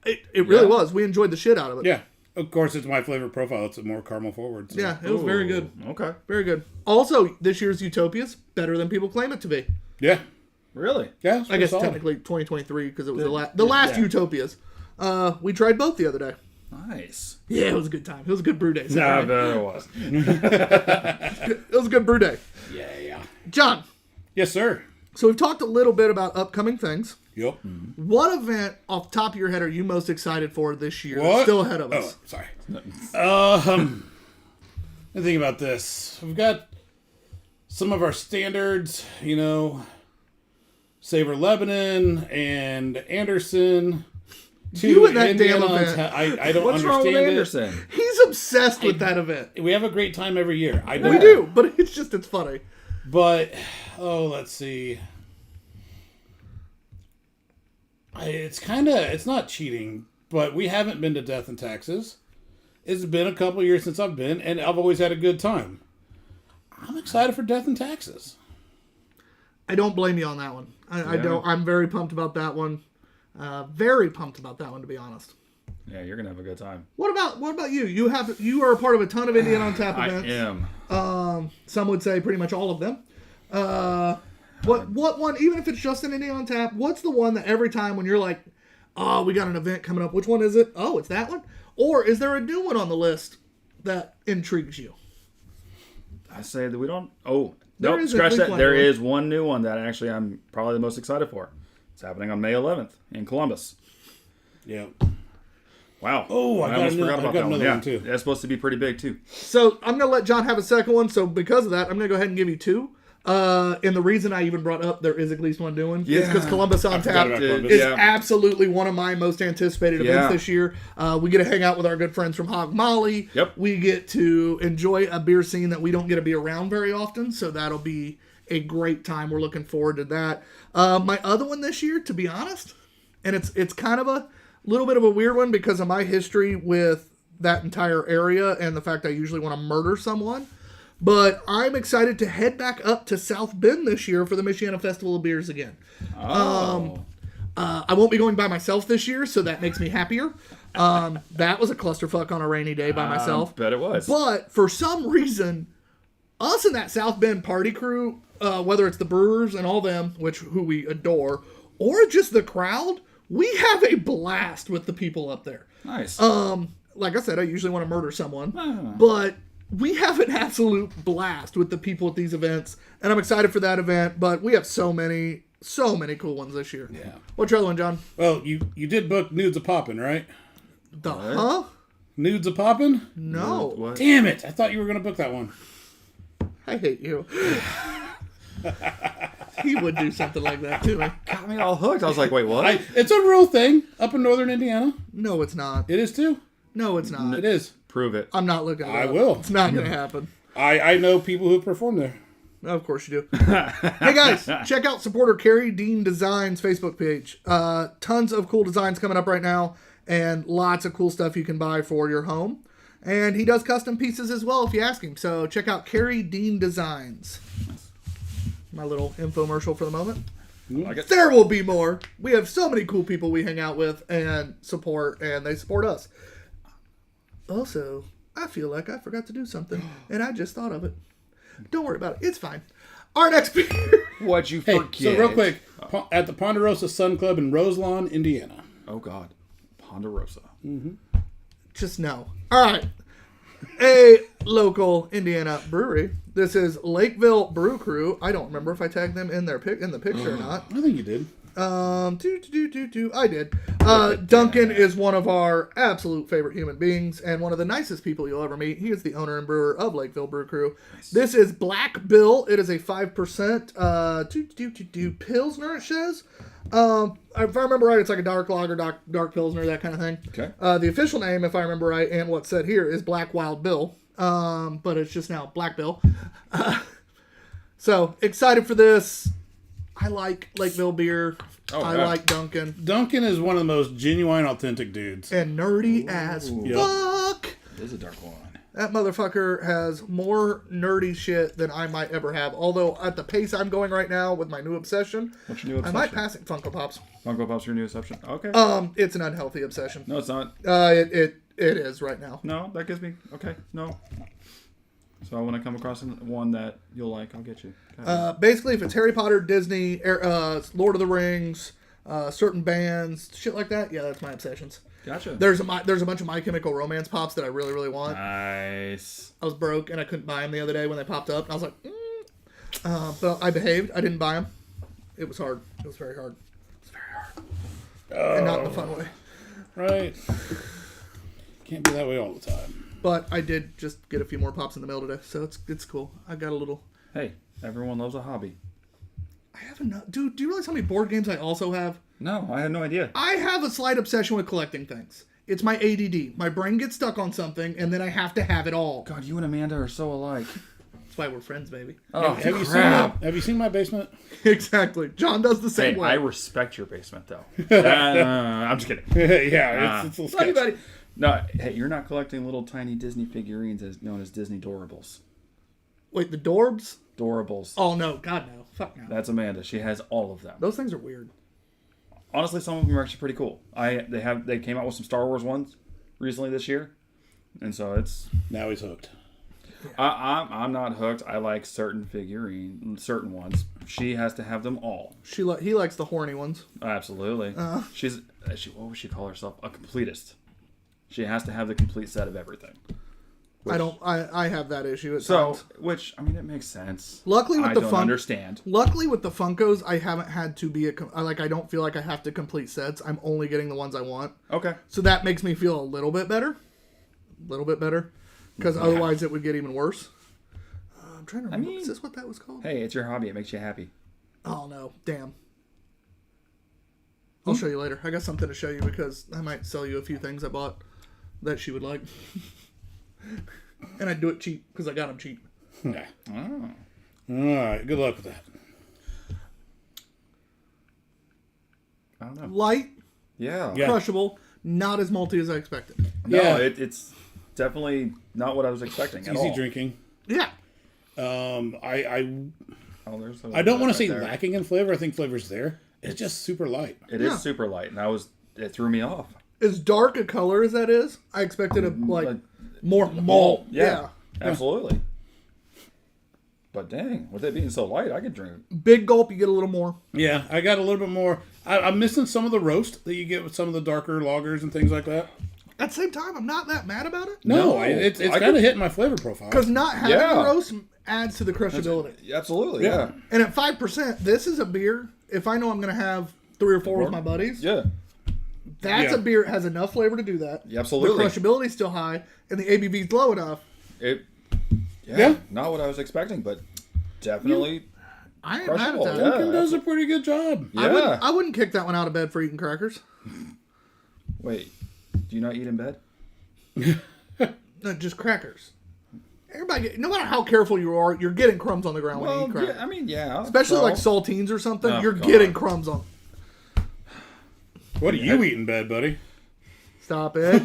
It really was. We enjoyed the shit out of it. Yeah. Of course, it's my flavor profile. It's more caramel forward. So. Yeah, it was very good. Okay. Very good. Also, this year's Utopia's better than people claim it to be. Yeah. Really? Yeah. I guess solid. technically 2023, because it was the last Utopia's. We tried both the other day. Nice. Yeah, it was a good time. It was a good brew day. No, but it was. It was a good brew day. Yeah. John, Yes, sir. so we've talked a little bit about upcoming things. Yep. What event off the top of your head are you most excited for this year? What? Still ahead of us. Oh, sorry. I think about this. We've got some of our standards, you know, Savor Lebanon and Anderson. You and that damn Indiana event. I don't What's wrong understand with it. Anderson? He's obsessed with that event. We have a great time every year. I know. We do, but it's funny. But, let's see. It's not cheating, but we haven't been to Death and Taxes. It's been a couple years since I've been, and I've always had a good time. I'm excited for Death and Taxes. I don't blame you on that one. I don't. I'm very pumped about that one. Very pumped about that one, to be honest. Yeah, you're gonna have a good time. What about you? You are a part of a ton of Indian on Tap I events. am. Some would say pretty much all of them. What one? Even if it's just an Indian on Tap, what's the one that every time when you're like, oh, we got an event coming up, which one is it? Oh, it's that one. Or is there a new one on the list that intrigues you? I say that we don't. Oh, There nope. is a Scratch that. Cleveland There one. is one new one that actually I'm probably the most excited for. It's happening on May 11th in Columbus. Yeah. Wow. Oh, I got almost another- forgot about I got that one. another Yeah, one, too. that's supposed to be pretty big too. So I'm gonna let John have a second one. So because of that, I'm gonna go ahead and give you 2. And the reason I even brought up there is at least one new one is because Columbus on forgot Tap about Columbus. is Yeah. absolutely one of my most anticipated events Yeah. this year. We get to hang out with our good friends from Hog Molly. Yep. We get to enjoy a beer scene that we don't get to be around very often. So that'll be a great time. We're looking forward to that. My other one this year, to be honest, and it's kind of a little bit of a weird one because of my history with that entire area and the fact I usually want to murder someone. But I'm excited to head back up to South Bend this year for the Michiana Festival of Beers again. Oh. I won't be going by myself this year, so that makes me happier. That was a clusterfuck on a rainy day by myself. Bet it was. But for some reason, us and that South Bend party crew, whether it's the brewers and all them, who we adore, or just the crowd, we have a blast with the people up there. Nice. Like I said, I usually want to murder someone, but we have an absolute blast with the people at these events, and I'm excited for that event. But we have so many cool ones this year. Yeah. What's your other one, John? Well, you did book Nudes a Poppin', right? Huh? Nudes a Poppin'? No. What? Damn it. I thought you were going to book that one. I hate you. He would do something like that to me. Got me all hooked. I was like, wait, what? It's a real thing up in northern Indiana. No, it's not. It is too. No, it's not. It is. Prove it. I'm not looking. I it up. will. It's not going to happen. I know people who perform there. Of course you do. Hey guys, check out supporter Carrie Dean Designs Facebook page. Tons of cool designs coming up right now, and lots of cool stuff you can buy for your home. And he does custom pieces as well if you ask him. So check out Carrie Dean Designs. My little infomercial for the moment. Like it. There will be more. We have so many cool people we hang out with and support, and they support us. Also, I feel like I forgot to do something, and I just thought of it. Don't worry about it. It's fine. Our next beer. What'd you Hey, forget? so real quick, at the Ponderosa Sun Club in Roselawn, Indiana. Oh, God. Ponderosa. Just no. All right. A local Indiana brewery. This is Lakeville Brew Crew. I don't remember if I tagged them in their in the picture or not. I think you did. I did. Duncan is one of our absolute favorite human beings and one of the nicest people you'll ever meet. He is the owner and brewer of Lakeville Brew Crew. Nice. This is Black Bill. It is a 5% Pilsner, it says. If I remember right, it's like a dark lager, dark Pilsner, that kind of thing. Okay. The official name, if I remember right, and what's said here, is Black Wild Bill. But it's just now Black Bill. So, excited for this. I like Lakeville beer. I like Duncan. Duncan is one of the most genuine, authentic dudes. And nerdy as fuck. It is a dark one. That motherfucker has more nerdy shit than I might ever have. Although, at the pace I'm going right now with my new obsession, What's your new I obsession? might pass it Funko Pops. Funko Pops your new obsession? Okay. It's an unhealthy obsession. No, it's not. It is right now. No, that gives me... Okay, no. So when I come across one that you'll like, I'll get you. Basically, if it's Harry Potter, Disney, Lord of the Rings, certain bands, shit like that, yeah, that's my obsessions. Gotcha. There's a bunch of My Chemical Romance pops that I really, really want. Nice. I was broke and I couldn't buy them the other day when they popped up. And I was like, but I behaved. I didn't buy them. It was hard. It was very hard. It was very hard. And not in a fun way. Right. Can't be that way all the time. But I did just get a few more pops in the mail today, so it's cool. I got a little. Hey, everyone loves a hobby. I have enough. Dude, do you realize how many board games I also have? No, I had no idea. I have a slight obsession with collecting things. It's my ADD. My brain gets stuck on something, and then I have to have it all. God, you and Amanda are so alike. That's why we're friends, baby. Oh, Have you seen my basement? Exactly. John does the same Hey, way. I respect your basement, though. I'm just kidding. Yeah, it's a little sketchy. Buddy. No, hey, you're not collecting little tiny Disney figurines as known as Disney Doorables. Wait, the Dorbs? Doorables. Oh, no. God, no. Fuck no. That's Amanda. She has all of them. Those things are weird. Honestly, some of them are actually pretty cool. They came out with some Star Wars ones recently this year, and so it's. Now he's hooked. I'm not hooked. I like certain ones. She has to have them all. He likes the horny ones. Absolutely. She's what would she call herself? A completist. She has to have the complete set of everything. I have that issue at times. Which I mean, it makes sense. Luckily with I the don't understand. Luckily with the Funkos, I haven't had to be I don't feel like I have to complete sets. I'm only getting the ones I want. Okay. So that makes me feel a little bit better. Because otherwise it would get even worse. I'm trying to remember. Is this what that was called? Hey, it's your hobby. It makes you happy. Oh, no. Damn. I'll show you later. I got something to show you because I might sell you a few things I bought that she would like. And I'd do it cheap because I got them cheap. Yeah. Oh. All right. Good luck with that. I don't know. Light, Yeah. crushable, not as malty as I expected. No, Yeah. it's definitely not what I was expecting at Easy all. drinking. Yeah. I Oh, there's don't want to right say there. lacking in flavor. I think flavor's there. It's just super light. It is super light, and it threw me off. As dark a color as that is, I expected like more malt. Yeah, absolutely. But dang, with it being so light, I could drink it. Big gulp, you get a little more. Yeah, I got a little bit more. I'm missing some of the roast that you get with some of the darker lagers and things like that. At the same time, I'm not that mad about it. No, it's kind of hitting my flavor profile. Because not having Yeah. the roast adds to the crushability. Absolutely, Yeah. And at 5%, this is a beer. If I know I'm going to have 3 or 4 with my buddies, yeah. that's a beer that has enough flavor to do that. Yeah, absolutely. The crushability's still high, and the ABV's low enough. Yeah. Not what I was expecting, but definitely. I ain't mad at Crushable, that. yeah. Dunkin' does a pretty good job. Yeah. I wouldn't kick that one out of bed for eating crackers. Wait, do you not eat in bed? No, just crackers. Everybody, no matter how careful you are, you're getting crumbs on the ground when you eat crackers. yeah, I mean, yeah. Especially so- like saltines or something, Oh, you're God. getting crumbs on. What do you eat in bed, buddy? Stop it.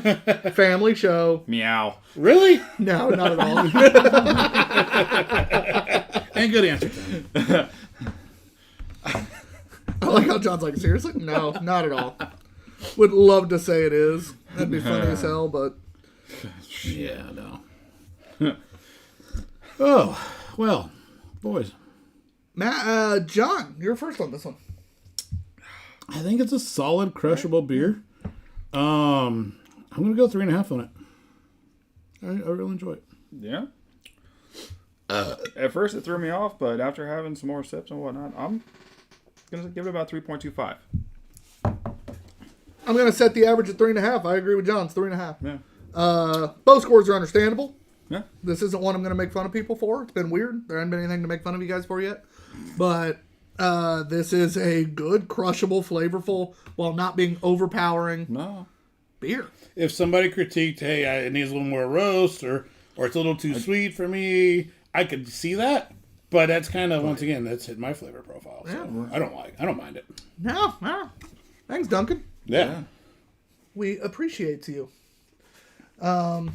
Family show. Meow. Really? No, not at all. And good answer, Tom. I like how John's like, seriously? No, not at all. Would love to say it is. That'd be funny as hell, but Yeah, no. Oh, well, boys. Matt, John, you're first on this one. I think it's a solid crushable beer. I'm gonna go 3.5 on it. I really enjoy it. Yeah. At first it threw me off, but after having some more sips and whatnot, I'm gonna give it about 3.25. I'm going to set the average at 3.5. I agree with John. It's 3.5. Yeah. Both scores are understandable. Yeah. This isn't one I'm going to make fun of people for. It's been weird. There hasn't been anything to make fun of you guys for yet. But this is a good, crushable, flavorful, while not being overpowering No. beer. If somebody critiqued, hey, it needs a little more roast, or it's a little too sweet for me, I could see that. But that's kind of, once again, that's hit my flavor profile. So Yeah. I don't mind it. No. Thanks, Duncan. Yeah. We appreciate you. And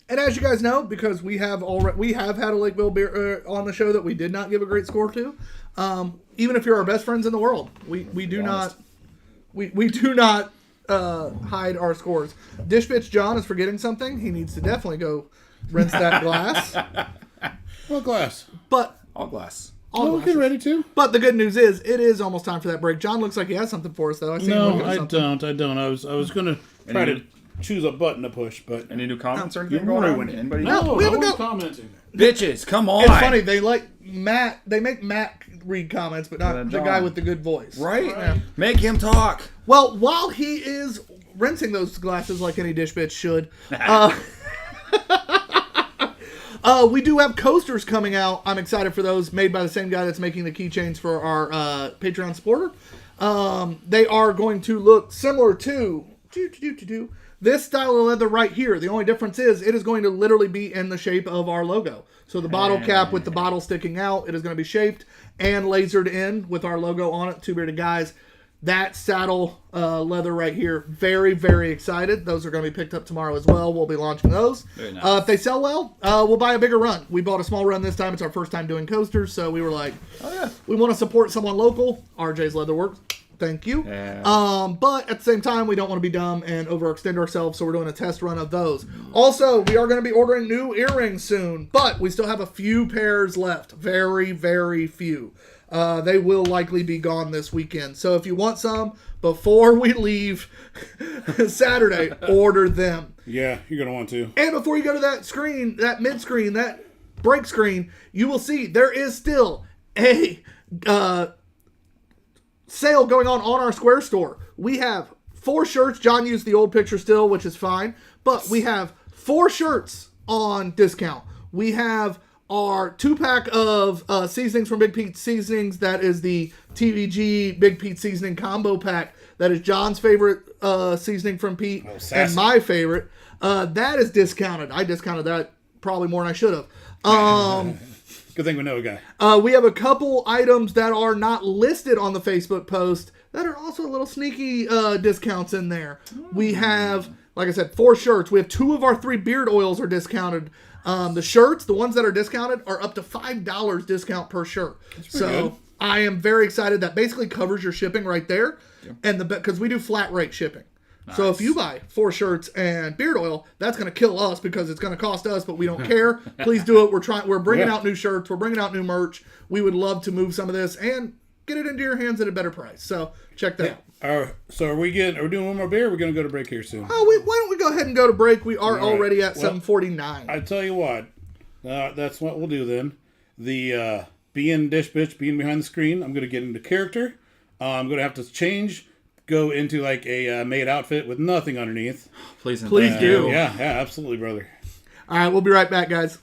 as you guys know, because we have had a Lakeville beer on the show that we did not give a great score to. Even if you're our best friends in the world, we do not hide our scores. Dish Bitch John is forgetting something. He needs to definitely go rinse that glass. What glass? But All glass. all Oh, glasses. get ready to. But the good news is, it is almost time for that break. John looks like he has something for us, though. I see him No, looking at I something. don't. I was gonna try to choose a button to push, but Any new comments or anything you going on? ruined it. Anybody? No, we haven't one's got- commenting. Bitches, come on. It's funny, they make Matt read comments, but not the John. guy with the good voice. Right? Yeah. Make him talk. Well, while he is rinsing those glasses like any dish bitch should, we do have coasters coming out. I'm excited for those, made by the same guy that's making the keychains for our Patreon supporter. They are going to look similar to this style of leather right here. The only difference is it is going to literally be in the shape of our logo. So the bottle cap with the bottle sticking out, it is going to be shaped and lasered in with our logo on it. Two Bearded Guys. That saddle leather right here, very, very excited. Those are going to be picked up tomorrow as well. We'll be launching those. Very nice. If they sell well, we'll buy a bigger run. We bought a small run this time. It's our first time doing coasters, so we were like, we want to support someone local. RJ's Leatherworks. Thank you. Yeah. But at the same time, we don't want to be dumb and overextend ourselves, so we're doing a test run of those. Also, we are going to be ordering new earrings soon, but we still have a few pairs left. Very, very few. They will likely be gone this weekend. So if you want some before we leave Saturday, order them. Yeah, you're gonna want to. And before you go to that screen, that mid screen, that break screen, you will see there is still a sale going on our Square store. We have 4 shirts. John used the old picture still, which is fine. But we have 4 shirts on discount. We have our 2-pack of seasonings from Big Pete Seasonings. That is the TVG Big Pete Seasoning Combo Pack. That is John's favorite seasoning from Pete and my favorite. That is discounted. I discounted that probably more than I should have. Good thing we know a guy. We have a couple items that are not listed on the Facebook post that are also a little sneaky discounts in there. We have, like I said, 4 shirts. We have 2 of our 3 beard oils are discounted. The shirts, the ones that are discounted, are up to $5 discount per shirt. So good. I am very excited. That basically covers your shipping right there, and because we do flat rate shipping. So if you buy 4 shirts and beard oil, that's going to kill us because it's going to cost us, but we don't care. Please do it. We're bringing out new shirts. We're bringing out new merch. We would love to move some of this and get it into your hands at a better price. So check that out. So are we doing one more beer? Or we're gonna go to break here soon. Oh, why don't we go ahead and go to break? We are right. already at Well, 7:49. I tell you what, that's what we'll do then. The being dish bitch, being behind the screen, I'm gonna get into character. I'm gonna have to change, go into like a maid outfit with nothing underneath. Please do. Yeah, absolutely, brother. All right, we'll be right back, guys.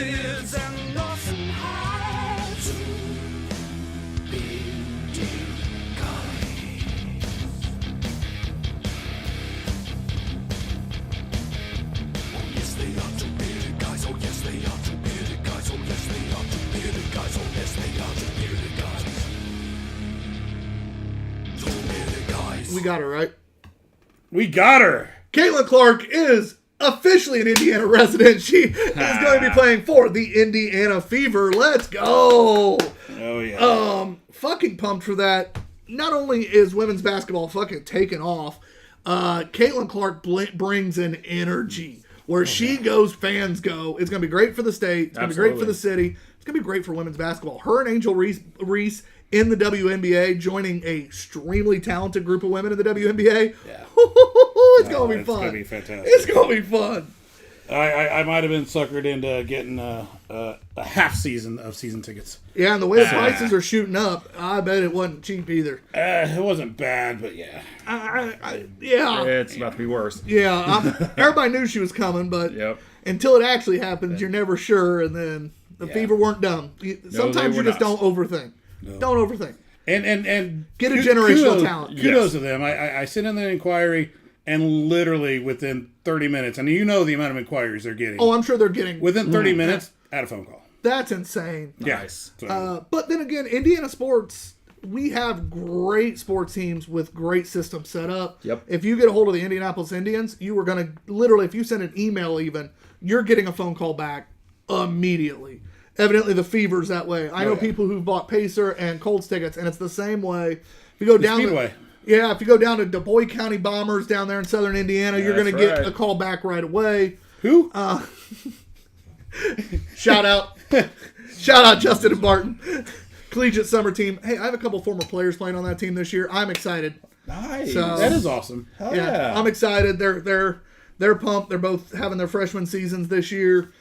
lids and nothing hides. Yes, they are two bearded guys. Oh, yes, they are two bearded guys. Oh, yes, they are two bearded guys. Oh, yes, they are two bearded guys. Two bearded guys. We got her, right? We got her. Caitlin Clark is officially an Indiana resident. She is going to be playing for the Indiana Fever. Let's go. Oh yeah. Fucking pumped for that. Not only is women's basketball fucking taking off, Caitlin Clark brings an energy. Where she goes, fans go. It's going to be great for the state. It's going to be great for the city. It's going to be great for women's basketball. Her and Angel Reese in the WNBA, joining a extremely talented group of women in the WNBA. Yeah. It's going to be fun. It's going to be fantastic. It's going to be fun. I might have been suckered into getting a half season of season tickets. Yeah, and the way the prices are shooting up, I bet it wasn't cheap either. It wasn't bad, but yeah. Yeah. It's about to be worse. Yeah. Everybody knew she was coming, but Yep. until it actually happens, you're never sure. And then the Fever weren't dumb. Sometimes you were just not. don't overthink. No. Don't overthink. And Get a generational kudos, talent. Kudos to them. I sent in the inquiry, and literally within 30 minutes, and you know the amount of inquiries they're getting. Oh, I'm sure they're getting. Within 30 minutes, I had a phone call. That's insane. Yes. So, But then again, Indiana sports, we have great sports teams with great systems set up. Yep. If you get a hold of the Indianapolis Indians, you are going to literally, if you send an email even, you're getting a phone call back immediately. Evidently, the Fever's that way. I know people who've bought Pacer and Colts tickets, and it's the same way. If you go down Speedway. if you go down to Du Bois County Bombers down there in southern Indiana, you're going to That's get right. a call back right away. who? Shout out. Shout out Justin and Barton. Collegiate summer team. Hey, I have a couple former players playing on that team this year. I'm excited. Nice. So- That is awesome. Hell Yeah, I'm excited. They're pumped. They're both having their freshman seasons this year.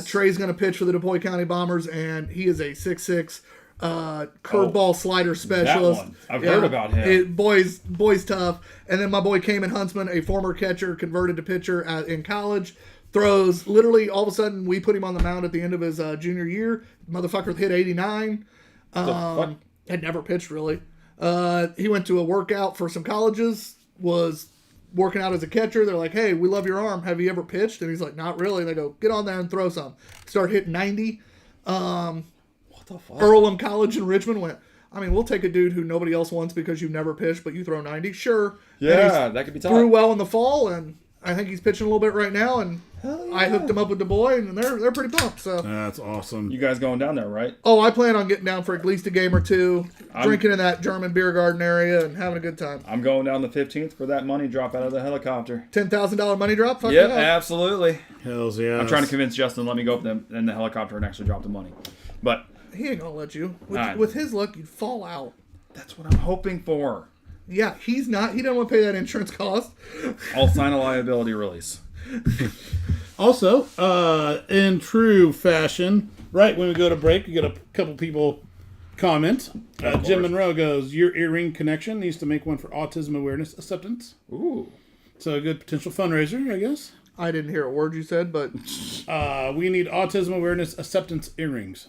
Trey's going to pitch for the Du Bois County Bombers, and he is a 6'6" curveball slider specialist. one. I've heard about him. Boy's tough. And then my boy Cayman Huntsman, a former catcher, converted to pitcher in college. Throws literally all of a sudden we put him on the mound at the end of his junior year. Motherfucker hit 89. fuck? Had never pitched really. He went to a workout for some colleges. Was working out as a catcher. They're like, "Hey, we love your arm. Have you ever pitched?" And he's like, "Not really." They go, "Get on there and throw some." Start hitting 90. What the fuck? Earlham College in Richmond went, I mean, we'll take a dude who nobody else wants because you've never pitched, but you throw 90. Sure. Yeah, that could be tough. Threw well in the fall, and I think he's pitching a little bit right now. And I hooked him up with Du Bois, and they're pretty pumped. So, That's awesome. You guys going down there, right? I plan on getting down for at least a game or two, drinking in that German beer garden area, and having a good time. I'm going down the 15th for that money drop out of the helicopter. $10,000 money drop. Fuck Yep, yeah. absolutely. Hells yeah. I'm trying to convince Justin to let me go up in the helicopter and actually drop the money. But He ain't gonna let you. Alright. With his luck, you'd fall out. that's what I'm hoping for. Yeah, he's not. He doesn't want to pay that insurance cost. I'll sign a liability release. Also, in true fashion, right when we go to break, we get a couple people comment. Jim Monroe goes, "Your earring connection needs to make one for autism awareness acceptance." Ooh. So a good potential fundraiser, I guess. I didn't hear a word you said, but We need autism awareness acceptance earrings.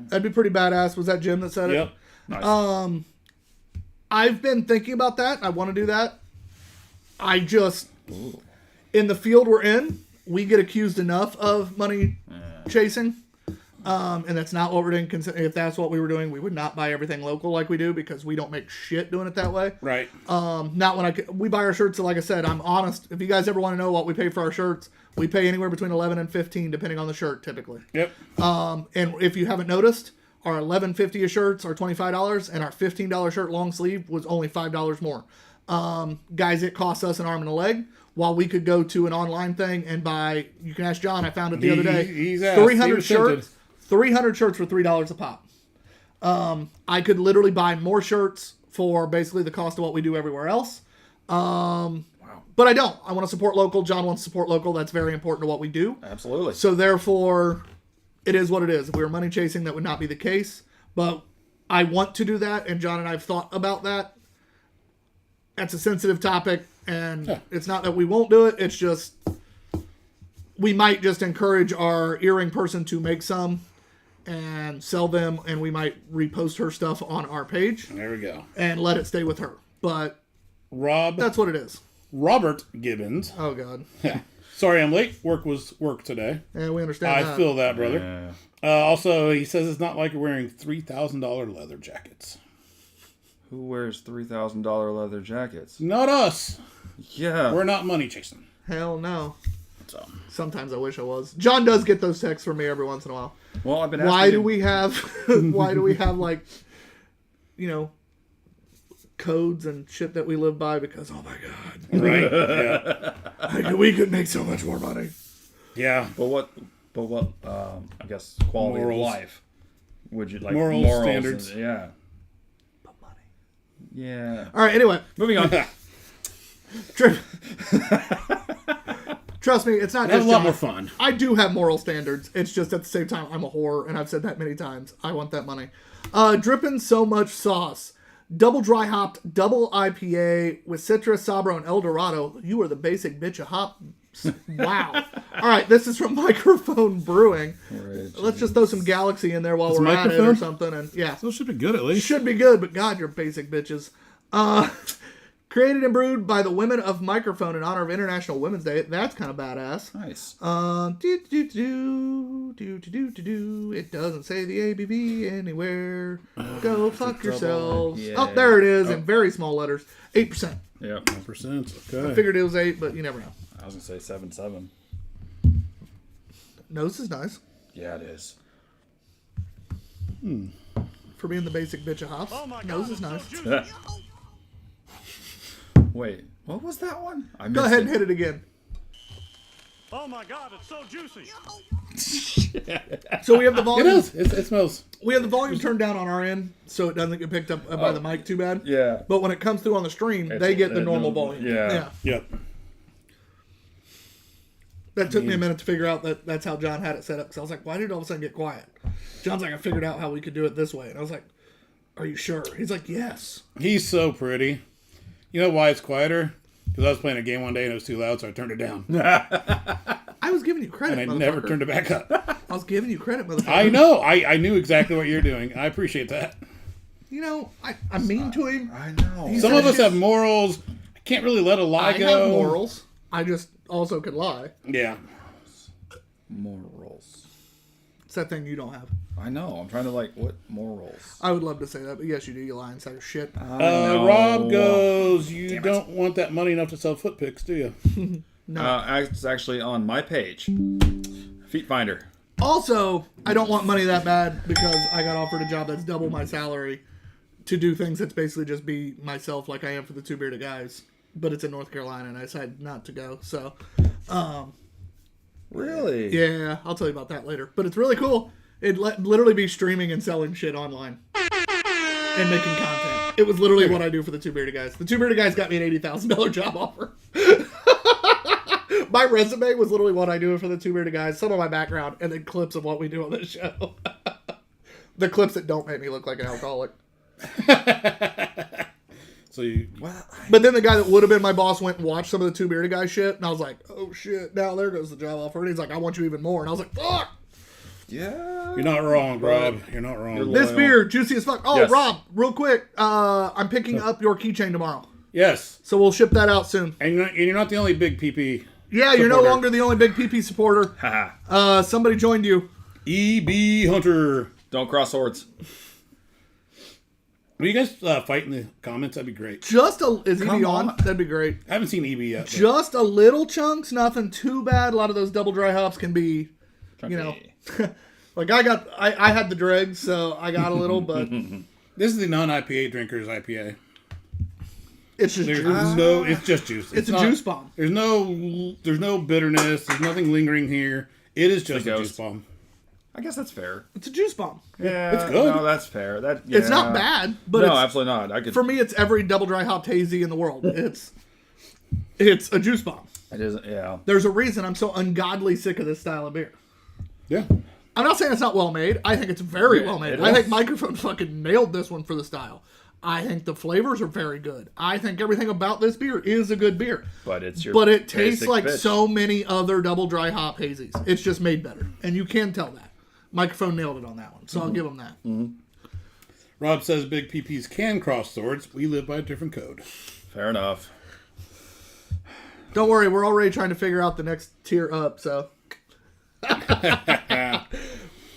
that'd be pretty badass. Was that Jim that said it? Yep. Nice. I've been thinking about that. I want to do that. I just, in the field we're in, we get accused enough of money chasing. And that's not what we're doing. If that's what we were doing, we would not buy everything local like we do because we don't make shit doing it that way. Right. Not when we buy our shirts. So like I said, I'm honest. If you guys ever want to know what we pay for our shirts, we pay anywhere between 11 and 15 depending on the shirt typically. Yep. And if you haven't noticed, our $11.50 shirts are $25, and our $15 shirt long sleeve was only $5 more. Guys, it costs us an arm and a leg. While we could go to an online thing and buy, you can ask John. I found it the other day. He's asked. 300 He was tempted. shirts. 300 shirts for $3 a pop. I could literally buy more shirts for basically the cost of what we do everywhere else. But I don't. I want to support local. John wants to support local. That's very important to what we do. Absolutely. So therefore, it is what it is. If we were money chasing, that would not be the case. But I want to do that, and John and I have thought about that. That's a sensitive topic, and it's not that we won't do it. It's just we might just encourage our earring person to make some and sell them, and we might repost her stuff on our page There we go. and let it stay with her. But that's what it is. Robert Gibbons. Oh, God. Sorry I'm late. Work was work today. Yeah, we understand I that. feel that, brother. Also, he says it's not like you're wearing $3,000 leather jackets. Who wears $3,000 leather jackets? Not us. Yeah. We're not money chasing. Hell no. So Sometimes I wish I was. John does get those texts from me every once in a while. Well, I've been asking Why do him- we have like, you know, codes and shit that we live by? Because, oh my God, right? Yeah. we could make so much more money. Yeah. But what? I guess quality Morals. of life. Would you like Morals, morals standards. and- yeah. But money. Yeah. All right. Anyway, Moving on. Trust me, it's not Have just a lot John. more fun. I do have moral standards. It's just at the same time, I'm a whore, and I've said that many times. I want that money. Dripping so much sauce. Double dry hopped, double IPA with Citrus, Sabro, and El Dorado. You are the basic bitch of hop. Wow. All right, this is from Microphone Brewing. Let's just throw some Galaxy in there while we're at it or Microphone? something. And yeah, So it should be good at least. should be good, but God, you're basic bitches. Created and brewed by the women of Microphone in honor of International Women's Day. That's kind of badass. Nice. It doesn't say the ABV anywhere. Go fuck yourselves. Yeah. Oh, there it is in very small letters. 8%. Yeah. 1%. I Okay. figured it was 8, but you never know. I was gonna say 7.7. Nose is nice Yeah, it is. for being the basic bitch of hops. Nose is nice. Wait, what was that one? I Go missed ahead and it. hit it again. Oh my God, it's so juicy. So we have the It volume. is. It smells. We have the volume turned down on our end, so it doesn't get picked up by the mic too bad. Yeah. But when it comes through on the stream, they get the normal volume. Yeah. Yep. That took me a minute to figure out that that's how John had it set up. Because I was like, why did it all of a sudden get quiet? John's like, I figured out how we could do it this way. And I was like, are you sure? He's like, yes. He's so pretty. You know why it's quieter? Because I was playing a game one day and it was too loud, so I turned it down. I was giving you credit, And I motherfucker. never turned it back up. I was giving you credit, motherfucker. I know. I knew exactly what you're doing. I appreciate that. You know, I'm mean to him. I know. Some of us have morals. I can't really let a lie I go. have morals. I just also could lie. Yeah. Morals. It's that thing you don't have. I know. I'm trying to what morals? I would love to say that, but yes, you do. You lie inside of shit. Rob goes, you don't want that money enough to sell foot picks, do you? It's actually on my page. Feet Finder. Also, I don't want money that bad because I got offered a job that's double my salary to do things that's basically just be myself like I am for the Two Bearded Guys. But it's in North Carolina, and I decided not to go. So, Really? yeah, I'll tell you about that later. But it's really cool. It'd literally be streaming and selling shit online and making content. It was literally what I do for the Two Bearded Guys. The Two Bearded Guys got me an $80,000 job offer. My resume was literally what I do for the Two Bearded Guys, some of my background, and then clips of what we do on this show. The clips that don't make me look like an alcoholic. So you, But then the guy that would have been my boss went and watched some of the Two Bearded Guys shit, and I was like, oh shit, now there goes the job offer. And he's like, I want you even more. And I was like, fuck! Yeah. you're not wrong, Rob. You're not wrong. You're This Loyal. beer, juicy as fuck. Oh, Yes. Rob, real quick, I'm picking up your keychain tomorrow. Yes. So we'll ship that out soon. And you're not the only big PP. Yeah, you're no supporter. longer the only big PP supporter. Haha. Somebody joined you. EB Hunter. Don't cross swords. Will you guys fight in the comments? That'd be great. Is EB Come on? on. That'd be great. I haven't seen EB yet. but- Just a little chunks, nothing too bad. A lot of those double dry hops can be, you know, like I had the dregs, so I got a little, but This is the non-IPA drinkers IPA. it's just There's juice. no, it's just juice. It's a not- juice bomb. There's no bitterness. There's nothing lingering here. It is just a ghost. juice bomb. I guess that's fair. It's a juice bomb. Yeah, It's good. No, that's fair. It's not yeah. bad, but No, it's, absolutely not. I could. for me, it's every double dry hopped hazy in the world. It's a juice bomb. It isn't. Yeah. There's a reason I'm so ungodly sick of this style of beer. Yeah. I'm not saying it's not well made. I think it's very well made. it I is. think Microphone fucking nailed this one for the style. I think the flavors are very good. I think everything about this beer is a good beer. But it's your But it tastes basic like bitch. so many other double dry hop hazies. It's just made better. And you can tell that. Microphone nailed it on that one. So I'll give him that. Rob says big PPs can cross swords. We live by a different code. Fair enough. Don't worry, we're already trying to figure out the next tier up, so.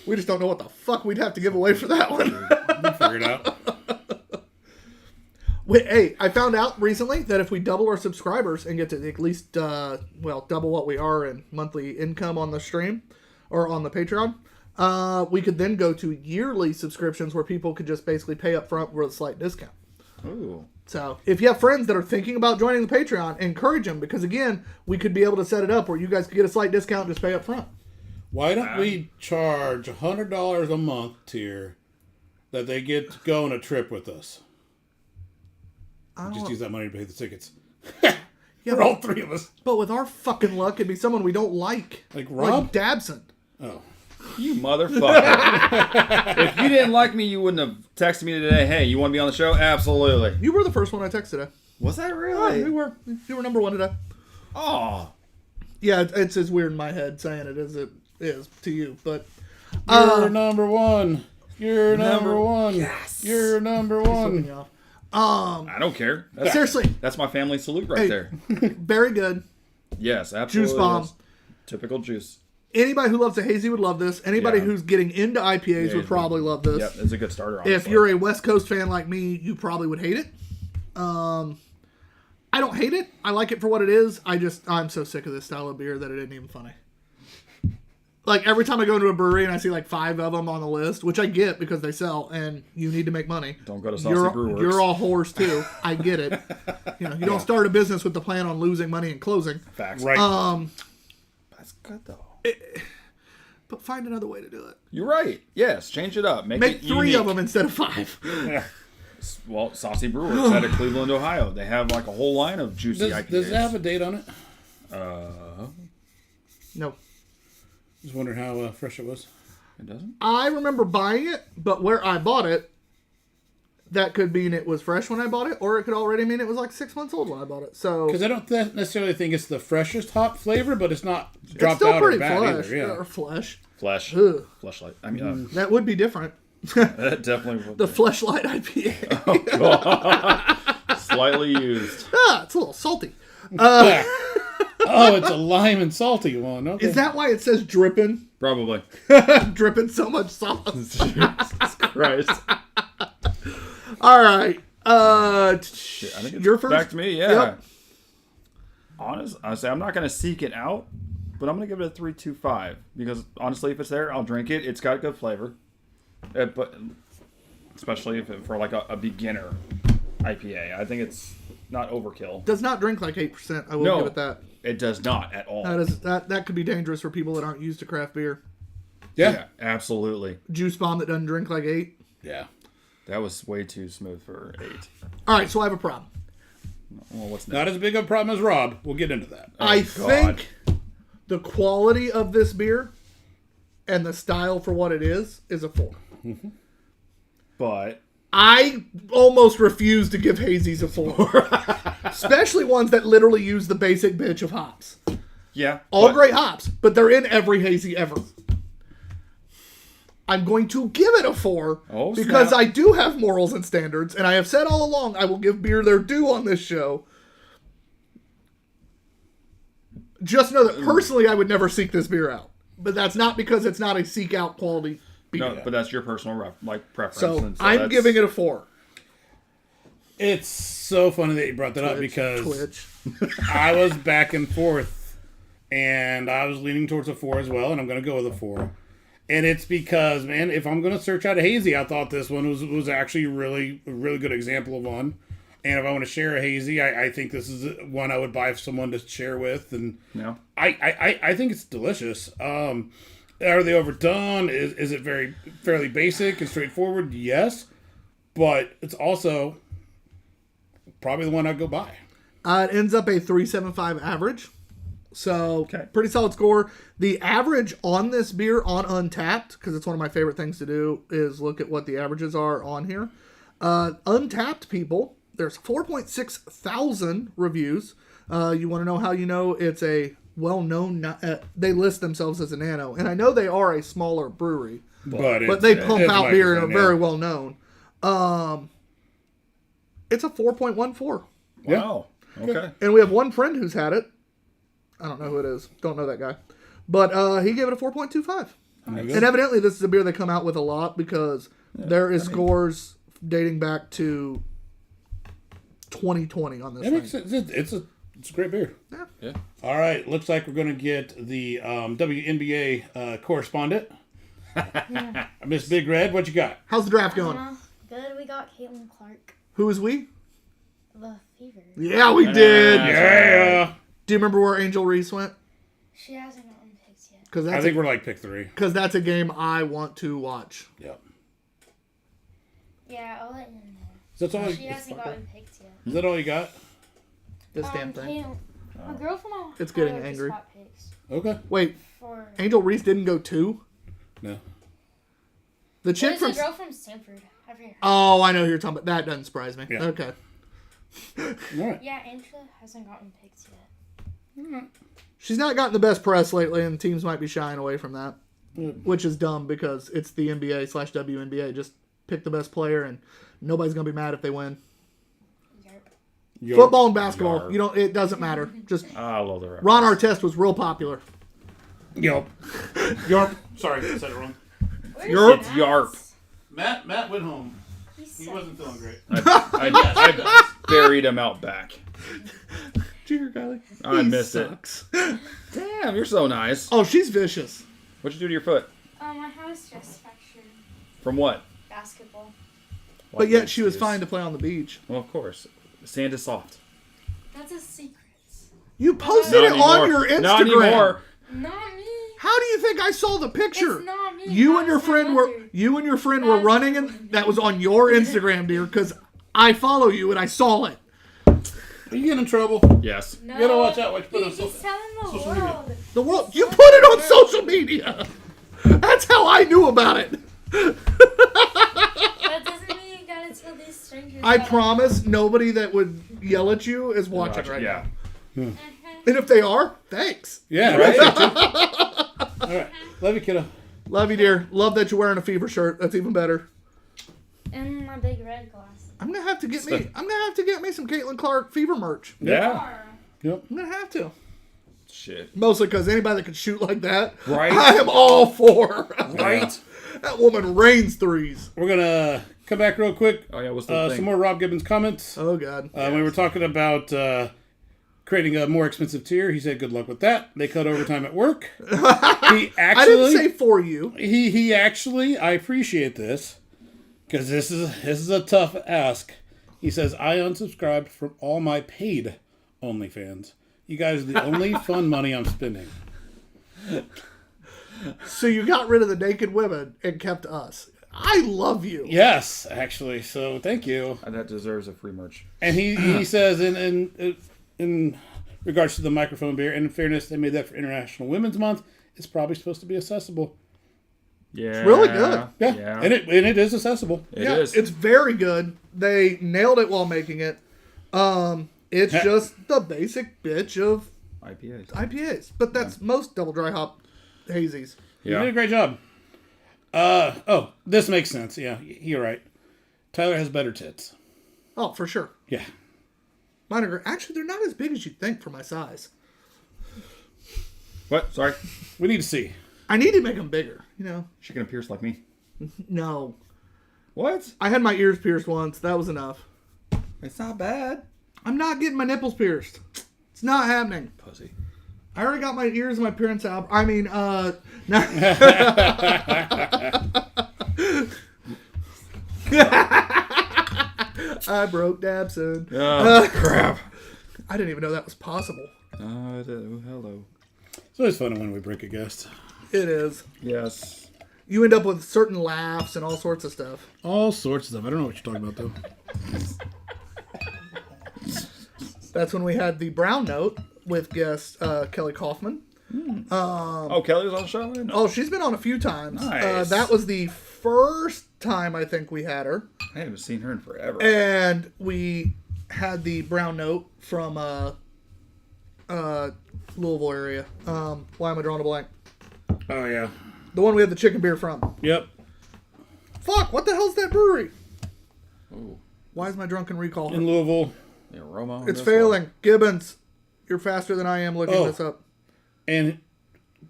We just don't know what the fuck we'd have to give away for that one. We'll figure it out. Hey, I found out recently that if we double our subscribers and get to at least, double what we are in monthly income on the stream or on the Patreon, we could then go to yearly subscriptions where people could just basically pay up front with a slight discount. Ooh. So if you have friends that are thinking about joining the Patreon, encourage them because, again, we could be able to set it up where you guys could get a slight discount and just pay up front. Why don't we charge $100 a month tier that they get to go on a trip with us? Just use that money to pay the tickets. For all three of us. But with our fucking luck, it'd be someone we don't like. Like Rob? Like Dabson. Oh. You motherfucker. If you didn't like me, you wouldn't have texted me today, hey, you want to be on the show? Absolutely. You were the first one I texted today. Was that Oh, really? you were number one today. Oh. Yeah, it's as weird in my head saying it as it is to you, but You're number one. You're number one. Yes. You're number one. I don't care. That's, seriously, that's my family salute right Hey. there. very good. Yes, absolutely. Juice bomb. Yes. Typical juice. Anybody who loves a hazy would love this. Anybody Yeah. who's getting into IPAs would probably love this. Yep, it's a good starter, honestly. If you're a West Coast fan like me, you probably would hate it. I don't hate it. I like it for what it is. I'm so sick of this style of beer that it isn't even funny. Like, every time I go into a brewery and I see like 5 of them on the list, which I get because they sell and you need to make money. Don't go to Saucy Brew Works. You're all whores too. I get it. You don't start a business with the plan on losing money and closing. Facts. Right. That's good, though. But find another way to do it. You're right. Yes, change it up. Make Make it 3 unique. of them instead of 5. Well, Saucy Brew Works out of Cleveland, Ohio. They have like a whole line of juicy IPAs. Does it have a date on it? No. Just wondering how fresh it was. It doesn't? I remember buying it, but where I bought it, that could mean it was fresh when I bought it, or it could already mean it was like 6 months old when I bought it. So Because I don't necessarily think it's the freshest hop flavor, but it's not it's dropped still out or pretty bad flesh. either. Yeah. Or flesh. Flesh. Ugh. Fleshlight. I mean, That would be different. that definitely would. The Fleshlight IPA. Slightly used. It's a little salty. Oh, it's a lime and salty one. Okay. Is that why it says dripping? Probably. Dripping so much sauce. Jesus Christ. All right. I think it's You're first? back to me, yeah. Yep. Honestly, I'm not going to seek it out, but I'm going to give it a 3.25 because honestly, if it's there, I'll drink it. It's got good flavor, but especially if for like a beginner IPA, I think it's not overkill. Does not drink like 8%. I will No, give it that. it does not at all. That could be dangerous for people that aren't used to craft beer. Yeah. Absolutely. Juice bomb that doesn't drink like 8. Yeah. That was way too smooth for 8. All right, so I have a problem. Well, what's next? Not as big of a problem as Rob. We'll get into that. I God. think the quality of this beer and the style for what it is a 4. But I almost refuse to give hazies a 4. Especially ones that literally use the basic bitch of hops. yeah, All but- great hops, but they're in every hazy ever. I'm going to give it a 4 Oh, because snap. I do have morals and standards, and I have said all along I will give beer their due on this show. Just know that personally I would never seek this beer out. But that's not because it's not a seek out quality beer. No, but that's your personal preference. So and I'm that's- giving it a 4. It's so funny that you brought that up because Twitch. I was back and forth, and I was leaning towards a 4 as well, and I'm going to go with a 4. And it's because, man, if I'm going to search out a hazy, I thought this one was actually a really good example of one. And if I want to share a hazy, I think this is one I would buy for someone to share with. And No. I think it's delicious. Are they overdone? Is it fairly basic and straightforward? Yes. But it's also probably the one I'd go buy. It ends up a 3.75 average. So, Okay. pretty solid score. The average on this beer on Untapped, because it's one of my favorite things to do, is look at what the averages are on here. Untapped people, there's 4.6 thousand reviews. You want to know how you know it's a well-known... they list themselves as a nano. And I know they are a smaller brewery. But they pump out beer and are very well-known. It's a 4.14. Wow. Okay. And we have one friend who's had it. I don't know who it is. Don't know that guy. But he gave it a 4.25. And evidently this is a beer they come out with a lot because there is scores dating back to 2020 on this thing. It's a great beer. Yeah. All right, looks like we're going to get the WNBA correspondent. Miss Big Red, what you got? How's the draft going? Good, we got Caitlin Clark. Who is we? The Fever. Yeah, we did. Yeah. Do you remember where Angel Reese went? She hasn't gotten picked yet. Because I think we're like pick 3. Because that's a game I want to watch. Yep. Yeah, I'll let you know. That's all. She hasn't gotten picked yet. Is that all you got? This damn thing. A girl from Ohio It's getting just angry. got picked Okay. Wait, for... Angel Reese didn't go 2? No. The chick There's from... a girl from Stanford. I forget. Oh, I know who you're talking about. That doesn't surprise me. Yeah. Okay. All right. Yeah, Angela hasn't gotten picked yet. She's not gotten the best press lately, and teams might be shying away from that. Which is dumb because it's the NBA/WNBA. Just pick the best player, and nobody's going to be mad if they win. Yarp. Football and basketball, Yarp. it doesn't matter. Just I love the reference. Ron Artest was real popular. Yelp. Yarp. Sorry, I said it wrong. Yarp. Yarp. Matt went home. He He wasn't feeling great. I buried him out back. Cheer, Kylie. I missed it. Damn, you're so nice. Oh, she's vicious. What'd you do to your foot? My house just fractured. From what? Basketball. But yet she was fine to play on the beach. Well, of course. Sand is soft. That's a secret. You posted it on your Instagram. Not anymore. Not me. How do you think I saw the picture? It's not me. You and your That's my friend were mother. running, and that was on your Instagram, dear. Because I follow you and I saw it. Are you getting in trouble? Yes. No. You gotta watch out what you put on He's social telling the social world. media. The world, you put it on social media. That's how I knew about it. That doesn't mean you gotta tell these strangers. I that- promise nobody that would yell at you is watching right yeah. now. And if they are, thanks. Yeah, right. All right. Love you, kiddo. Love you, dear. Love that you're wearing a Fever shirt. That's even better. And my big red glasses. I'm gonna have to get me some Caitlin Clark Fever merch. Yeah. Yep. I'm gonna have to. Shit. Mostly because anybody that can shoot like that, Right. I am all for. Right? That woman rains threes. We're gonna come back real quick. Oh, yeah, what's the thing? Some more Rob Gibbons comments. Oh God. We were talking about creating a more expensive tier. He said, "Good luck with that." They cut overtime at work. He actually, I didn't say for you. he actually. I appreciate this because this is a tough ask. He says, "I unsubscribed from all my paid OnlyFans. You guys are the only fun money I'm spending." So you got rid of the naked women and kept us. I love you. Yes, actually. So thank you. That deserves a free merch. And he says in regards to the microphone beer, and in fairness, they made that for International Women's Month. It's probably supposed to be accessible. Yeah. really good. Yeah. And it is accessible. It is. It's very good. They nailed it while making it. It's just the basic bitch of IPAs. IPAs, but that's most double dry hop hazies. You did Yeah. a great job. This makes sense. Yeah, you're right. Tyler has better tits. Oh, for sure. Yeah. Mine are actually they're not as big as you'd think for my size. What? Sorry. We need to see. I need to make them bigger. You know? She gonna pierce like me. No, What? I had my ears pierced once. That was enough. It's not bad. I'm not getting my nipples pierced. It's not happening. Pussy. I already got my ears and my parents' out. I mean, no. I broke Dabson. Oh, crap. I didn't even know that was possible. Hello. It's always fun when we break a guest. It is. Yes. You end up with certain laughs and all sorts of stuff. All sorts of stuff. I don't know what you're talking about, though. That's when we had the Brown Note with guest Kelly Kaufman. Oh, Kelly was on the show? Oh, she's been on a few times. Nice. That was the first time I think we had her. I haven't seen her in forever. And we had the brown note from Louisville area. Why am I drawing a blank? Oh yeah. The one we had the chicken beer from. Yep. Fuck, what the hell's that brewery? Ooh, Why is my drunken recall? In Louisville, the aroma. on It's this failing. Gibbons, you're faster than I am looking Oh. this up. and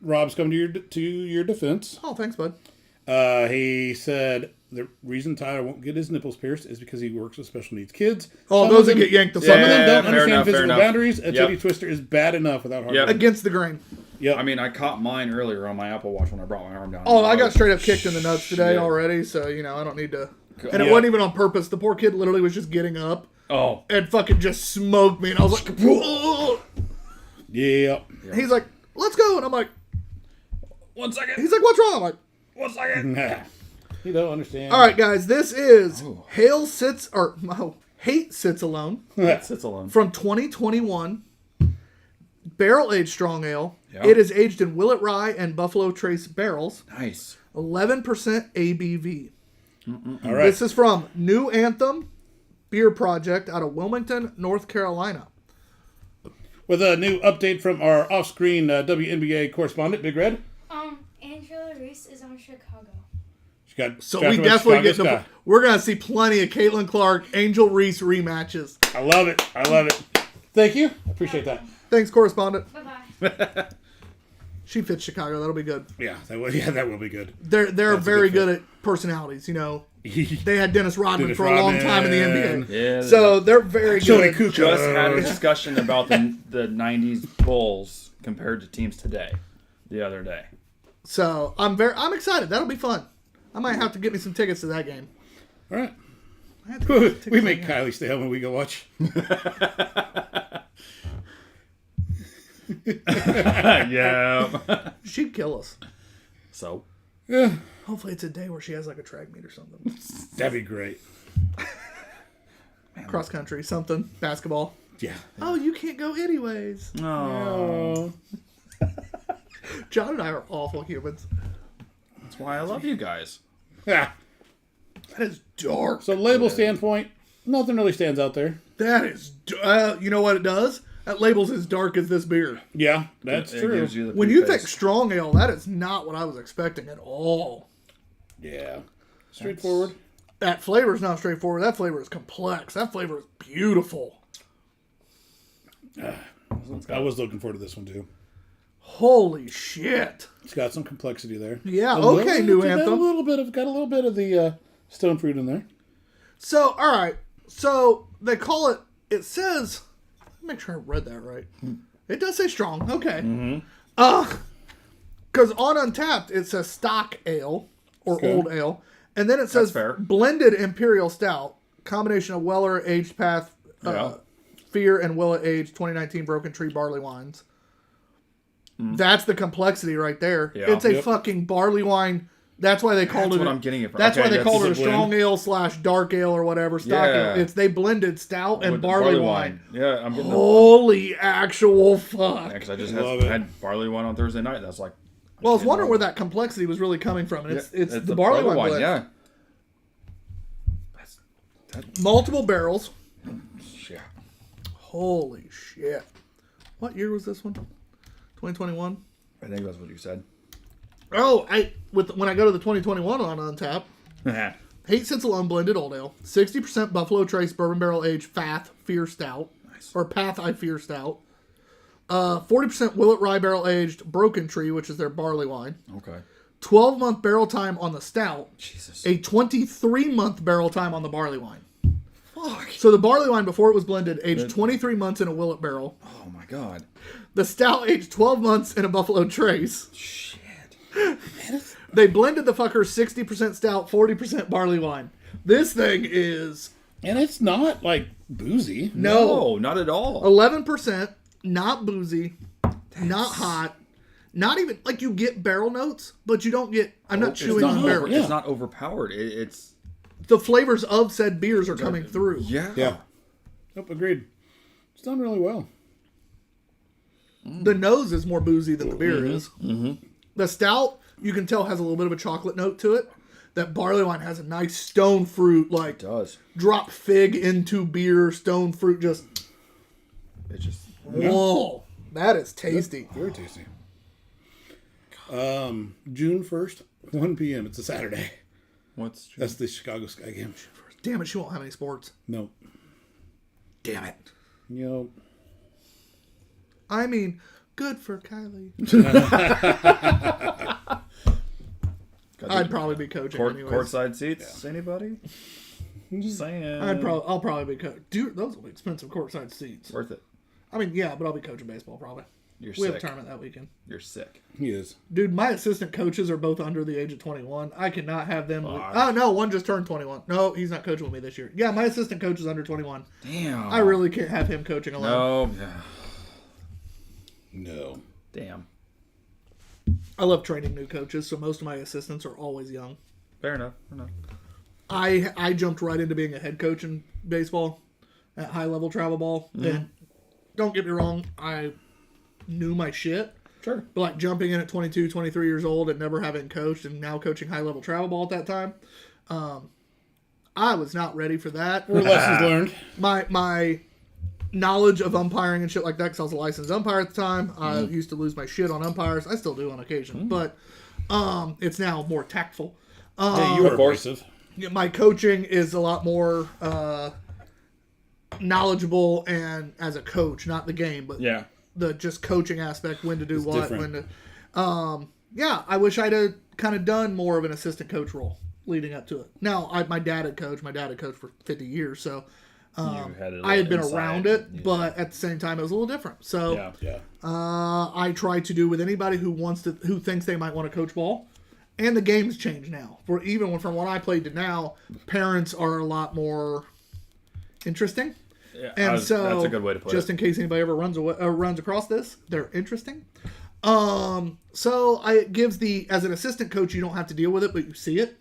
Rob's come to your defense. Oh, thanks, bud. He said the reason Tyler won't get his nipples pierced is because he works with special needs kids. Oh, Some those of that them- get yanked the Some of fuck them Yeah, don't fair understand enough, fair physical enough. boundaries. A Yep. titty twister is bad enough without hard. Yep. against the grain. Yep. I mean, I caught mine earlier on my Apple Watch when I brought my arm down. Oh, I got straight up kicked in the nuts today Shit. already, so, you know, I don't need to. And it Yeah. wasn't even on purpose. The poor kid literally was just getting up Oh, and fucking just smoked me. And I was like, whoa. Yep. He's like, let's go. And I'm like, 1 second. he's like, what's wrong? I'm like, 1 second. You don't understand. all right, guys, this is Hate Sits Alone It sits alone. from 2021. Barrel aged strong ale. Yeah. It is aged in Willet Rye and Buffalo Trace barrels. Nice. 11% ABV. All right. This is from New Anthem Beer Project out of Wilmington, North Carolina. With a new update from our off-screen WNBA correspondent, Big Red. Angela Reese is on Chicago. She got So drafted we by definitely Chicago get Sky. we're gonna see plenty of Caitlin Clark, Angel Reese rematches. I love it. I love it. Thank you. I appreciate that. Thanks, correspondent. Bye-bye. She fits Chicago. That'll be good. Yeah, that will be good. They're That's a very good good at personalities. You know, they had Dennis Rodman Dennis for a long Rodman. time in the NBA. Yeah. So they're very Joey good. Kukoc. just had a discussion about the 90s Bulls compared to teams today the other day. So I'm excited. That'll be fun. I might have to get me some tickets to that game. All right. I have to get tickets We to make that game. Kylie stay home when we go watch. Yeah. She'd kill us. So, Yeah, Hopefully, it's a day where she has like a track meet or something. that'd be great. Cross country, something, basketball. Yeah. Oh, you can't go anyways. no. John and I are awful humans. That's why I love you guys. Yeah. That is dark. So label standpoint, nothing really stands out there. That is. You know what it does? That label's as dark as this beer. Yeah, that's It true. gives you the When you preface. think strong ale, that is not what I was expecting at all. Yeah. Straightforward. That flavor is not straightforward. That flavor is complex. That flavor is beautiful. I was looking forward to this one too. Holy shit. It's got some complexity there. Yeah, A okay, New got Anthem. a little bit of the stone fruit in there. So, all right. So they call it. It says. Let me make sure I read that right. It does say strong. Okay. Because on Untapped it says stock ale or Okay. old ale, and then it says fair. blended imperial stout, combination of Weller aged Path, Yeah. Fear, and Willet aged 2019 Broken Tree barley wines. That's the complexity right there. Yeah. It's a Yep. fucking barley wine. That's why they called That's it. what I'm getting it from. That's Okay, why they that's called it a a blend. strong ale / dark ale or whatever. Stock Yeah. ale. It's they blended stout and With the barley wine. Yeah, I'm getting Holy actual fuck! because I just Love it. had barley wine on Thursday night. That's like. Well, I was can't wondering know. where that complexity was really coming from. And Yeah, it's the barley wine blend. Yeah. Multiple barrels. Yeah. Holy shit! What year was this one? 2021. I think that's what you said. Oh, when I go to the 2021 on Untap, Hate Sits Alone blended old ale, 60% Buffalo Trace bourbon barrel aged Path Fear Stout, or Path I Fear Stout, 40% Willet Rye barrel aged Broken Tree, which is their barley wine, Okay. 12-month barrel time on the stout, Jesus. a 23-month barrel time on the barley wine. Fuck. So the barley wine before it was blended aged 23 months in a Willet barrel. Oh my god. The stout aged 12 months in a Buffalo Trace. Shit. They blended the fucker 60% stout, 40% barley wine. This thing is And it's not like boozy. no not at all. 11%, not boozy, not hot, not even like you get barrel notes, but you don't get. I'm not It's chewing not on barrel. yeah. It's not overpowered. It's The flavors of said beers are coming through. yeah. Yeah. Nope, agreed. It's done really well. The nose is more boozy than the beer is. Mm-hmm. The stout, you can tell, has a little bit of a chocolate note to it. that barley wine has a nice stone fruit, like It does. drop fig into beer, stone fruit, just It's just whoa, that is tasty. Very tasty. June 1st, 1 p.m. It's a Saturday. what's That's the Chicago Sky game. Damn it, she won't have any sports. No. Damn it. Yo. I mean, good for Kylie. I'd probably be coaching anyways. courtside seats. Anybody? I'm just saying. I'll probably be coaching. Dude, those will be expensive courtside seats. Worth it. I mean, yeah, but I'll be coaching baseball probably. You're We have a sick. tournament that weekend. You're sick. He is. Dude, my assistant coaches are both under the age of 21. I cannot have them. Oh, no, one just turned 21. No, he's not coaching with me this year. Yeah, my assistant coach is under 21. Damn. I really can't have him coaching alone. No. No. Damn. I love training new coaches, so most of my assistants are always young. Fair enough. Fair enough. I jumped right into being a head coach in baseball at high level travel ball. And don't get me wrong, I knew my shit. Sure. But like jumping in at 22, 23 years old and never having coached and now coaching high level travel ball at that time, I was not ready for that. Lessons learned. My knowledge of umpiring and shit like that, because I was a licensed umpire at the time. I used to lose my shit on umpires. I still do on occasion, but it's now more tactful. Hey, you were abrasive. My coaching is a lot more knowledgeable and as a coach, not the game, but Yeah. the just coaching aspect, when to do what, different. when to. Yeah, I wish I'd have kind of done more of an assistant coach role leading up to it. Now, my dad had coached. My dad had coached for 50 years, so I had been around it, but at the same time, it was a little different. So Yeah. Yeah. I try to do with anybody who who thinks they might want to coach ball. And the game's changed now. From when I played to now, parents are a lot more interesting. Yeah, And so, that's a good way to put just it. in case anybody ever runs across this, they're interesting. So it gives as an assistant coach, you don't have to deal with it, but you see it.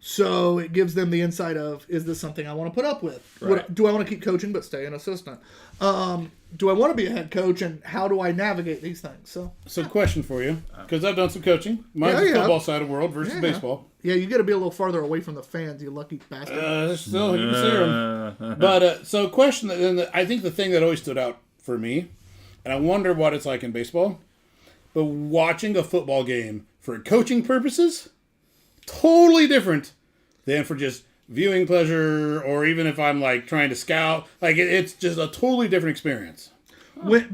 So it gives them the insight of, is this something I want to put up with? Right. Do I want to keep coaching but stay an assistant? Do I want to be a head coach, and how do I navigate these things? So, question for you, because I've done some coaching. Mine's Yeah, the yeah. football side of the world versus Yeah. baseball. Yeah, you got to be a little farther away from the fans, you lucky bastard. Still, you can see them. But so, question. And I think the thing that always stood out for me, and I wonder what it's like in baseball, but watching a football game for coaching purposes, totally different than for just viewing pleasure, or even if I'm like trying to scout. Like it's just a totally different experience.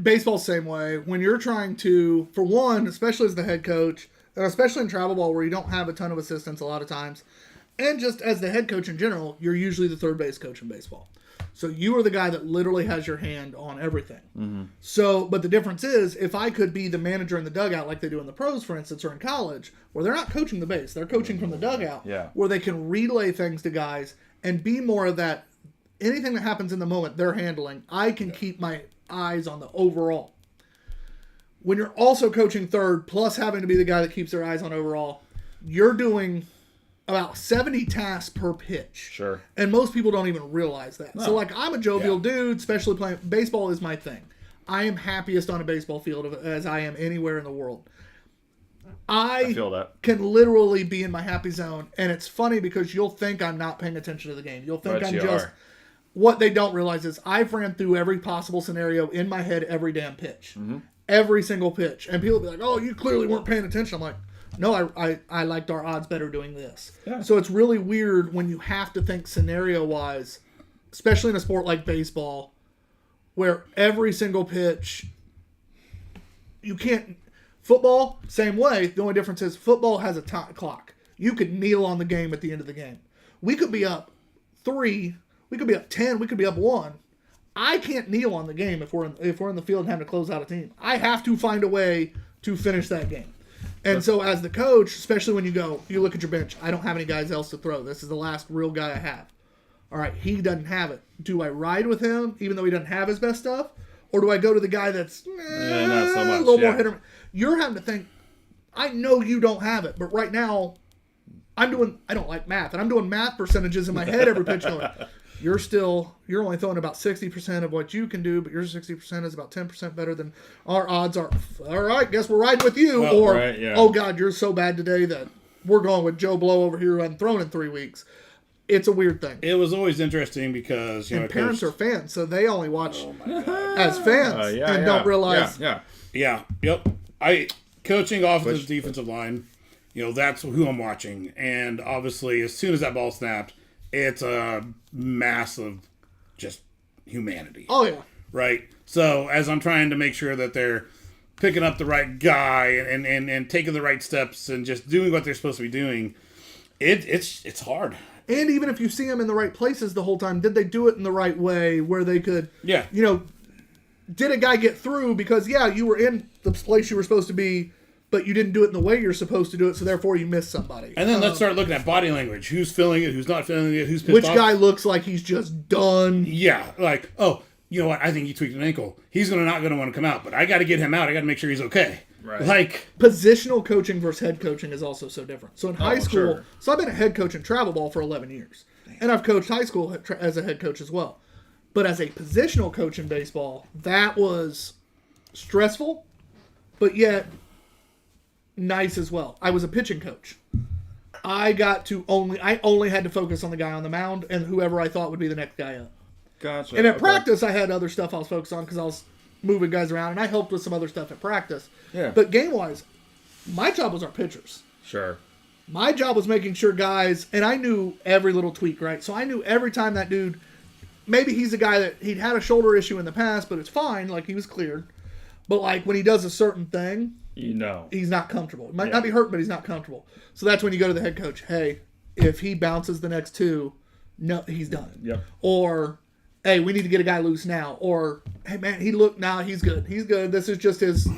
Baseball's the same way. When you're trying to, for one, especially as the head coach, and especially in travel ball where you don't have a ton of assistants a lot of times, and just as the head coach in general, you're usually the third base coach in baseball. So you are the guy that literally has your hand on everything. So, but the difference is, if I could be the manager in the dugout like they do in the pros, for instance, or in college, where they're not coaching the base, they're coaching from the dugout, Yeah. where they can relay things to guys and be more of that, anything that happens in the moment they're handling, I can keep my eyes on the overall. When you're also coaching third, plus having to be the guy that keeps their eyes on overall, you're doing about 70 tasks per pitch. Sure. And most people don't even realize that. So, like, I'm a jovial dude, especially playing. Baseball is my thing. I am happiest on a baseball field as I am anywhere in the world. I feel that. can literally be in my happy zone. And it's funny because you'll think I'm not paying attention to the game. You'll think But I'm you just. are. What they don't realize is I've ran through every possible scenario in my head every damn pitch. Mm-hmm. Every single pitch. And people be like, oh, you clearly weren't paying attention. I'm like, no, I liked our odds better doing this. Yeah. So it's really weird when you have to think scenario-wise, especially in a sport like baseball, where every single pitch, you can't... Football, same way. The only difference is football has a clock. You could kneel on the game at the end of the game. We could be up 3, we could be up 10, we could be up 1. I can't kneel on the game if we're in the field and having to close out a team. I have to find a way to finish that game. And so as the coach, especially when you look at your bench, I don't have any guys else to throw. This is the last real guy I have. All right, he doesn't have it. Do I ride with him even though he doesn't have his best stuff? Or do I go to the guy that's not so much, a little yeah. more hit or miss? You're having to think, I know you don't have it, but right now, I don't like math, and I'm doing math percentages in my head every pitch going, you're only throwing about 60% of what you can do, but your 60% is about 10% better than our odds are. All right, guess we're riding with you. Well, or, right, yeah. oh God, you're so bad today that we're going with Joe Blow over here who hadn't thrown in 3 weeks. It's a weird thing. It was always interesting because, And parents are fans, so they only watch Oh as fans and don't realize. Yeah. Yep. Coaching offensive defensive line, that's who I'm watching. And obviously, as soon as that ball snapped, it's a massive just humanity. Oh, yeah. Right? So as I'm trying to make sure that they're picking up the right guy and taking the right steps and just doing what they're supposed to be doing, it's hard. And even if you see them in the right places the whole time, did they do it in the right way where they could, Yeah. Did a guy get through because, you were in the place you were supposed to be, but you didn't do it in the way you're supposed to do it, so therefore you missed somebody. And then let's start looking at body language. Who's feeling it? Who's not feeling it? Who's pissed Which off? guy looks like he's just done? Yeah, like, oh, you know what? I think he tweaked an ankle. He's not going to want to come out, but I got to get him out. I got to make sure he's okay. Right. Like, Positional coaching versus head coaching is also so different. So in high school, sure. so I've been a head coach in travel ball for 11 years. And I've coached high school as a head coach as well. But as a positional coach in baseball, that was stressful, but yet nice as well. I was a pitching coach. I only had to focus on the guy on the mound and whoever I thought would be the next guy up. Gotcha. And at practice, I had other stuff I was focused on because I was moving guys around, and I helped with some other stuff at practice. Yeah. But game-wise, my job was our pitchers. Sure. My job was making sure guys, and I knew every little tweak, right? So I knew every time that dude, maybe he's a guy that he'd had a shoulder issue in the past, but it's fine, like he was cleared. But like when he does a certain thing, he's not comfortable. It might not be hurt, but he's not comfortable. So that's when you go to the head coach. Hey, if he bounces the next two, no, he's done. Yep. Or, hey, we need to get a guy loose now. Or, hey man, he's good. He's good. This is just his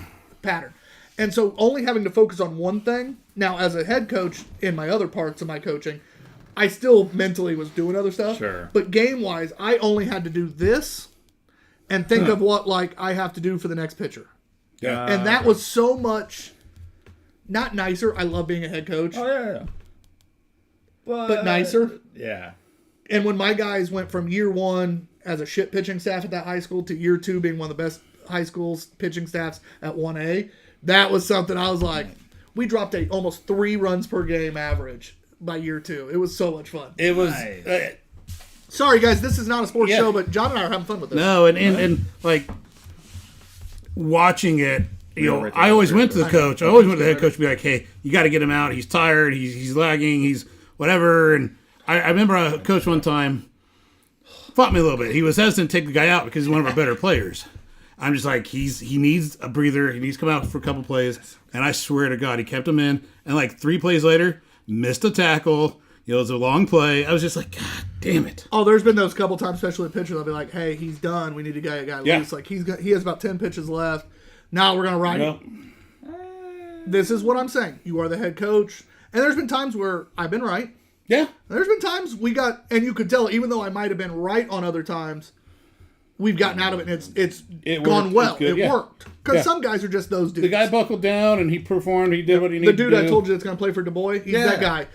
pattern. And so only having to focus on one thing. Now, as a head coach in my other parts of my coaching, I still mentally was doing other stuff. Sure. But game-wise, I only had to do this and think of what I have to do for the next pitcher. yeah. And that was so much not nicer. I love being a head coach, Oh, yeah. but nicer. Yeah. And when my guys went from year one as a shit pitching staff at that high school to year two being one of the best high schools pitching staffs at 1A, that was something I was like, we dropped almost 3 runs per game average by year 2. It was so much fun. It was. Nice. Sorry, guys, this is not a sports Yeah. show, but John and I are having fun with this. No, and like watching it, right there. I always went to the coach. I always went to the head coach and be like, hey, you got to get him out. He's tired. He's lagging. He's whatever. And I remember a coach one time fought me a little bit. He was hesitant to take the guy out because he's one of our better players. I'm just like, he needs a breather. He needs to come out for a couple plays. And I swear to God, he kept him in. And like 3 plays later, missed a tackle. It was a long play. I was just like, God damn it. Oh, there's been those couple times, especially with pitchers. I'll be like, hey, he's done. We need to get a guy loose. Like, he has about 10 pitches left. Now we're going to ride him. This is what I'm saying. You are the head coach. And there's been times where I've been right. Yeah. There's been times and you could tell, even though I might have been right on other times, we've gotten out of it and it's gone worked. well. It's good, It yeah. worked. Because Yeah. some guys are just those dudes. The guy buckled down and he performed. He did what he The needed to dude do. I told you that's going to play for Du Bois, he's that guy.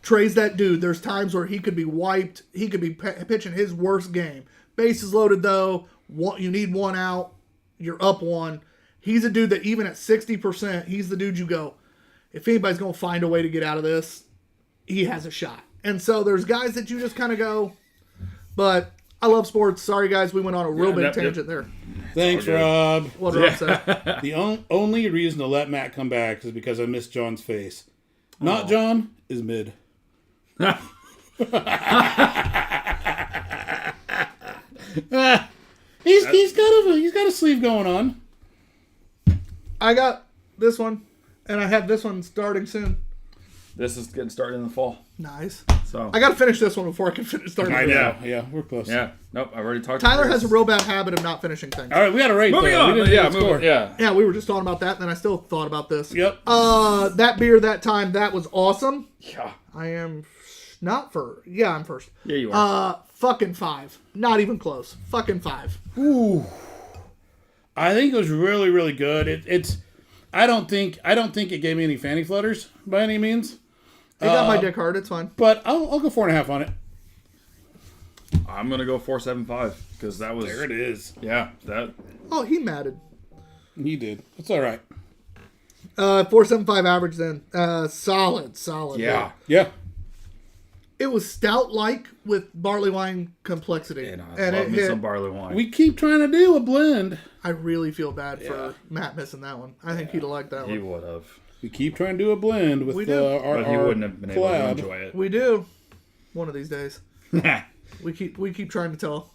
Trey's that dude. There's times where he could be wiped. He could be pitching his worst game. Bases loaded, though. You need 1 out. You're up 1. He's a dude that even at 60%, he's the dude you go, if anybody's going to find a way to get out of this, he has a shot. And so there's guys that you just kind of go, but I love sports. Sorry, guys, we went on a real big tangent there. Thanks, Rob. What did I say? The only reason to let Matt come back is because I missed John's face. Not John, is mid. He's got a sleeve going on. I got this one, and I have this one starting soon. This is getting started in the fall. Nice. So I got to finish this one before I can finish starting. I this know. one. Yeah, we're close. yeah, nope. I've already talked. Tyler to has a real bad habit of not finishing things. All right, we got to rate. Moving though. on. We didn't Yeah, do the score. yeah. Yeah, we were just talking about that, and then I still thought about this. Yep. That beer that time, that was awesome. Yeah. I am not first. Yeah, I'm first. Yeah, you are. Fucking 5. Not even close. Fucking 5. I think it was really, really good. It's. I don't think it gave me any fanny flutters by any means. It got my dick hard. It's fine. But I'll go 4.5 on it. I'm gonna go 4.75 because that was. There it is. Yeah, that. Oh, he matted. He did. It's all right. 4.75 average then. Solid. Yeah. Yeah. It was stout-like with barley wine complexity. And I and love it me hit. some barley wine. We keep trying to do a blend. I really feel bad for Matt missing that one. I think he'd have liked that He one. would have. We keep trying to do a blend with We do. our But he wouldn't have been able to collab. enjoy it. We do. One of these days. We keep trying to tell.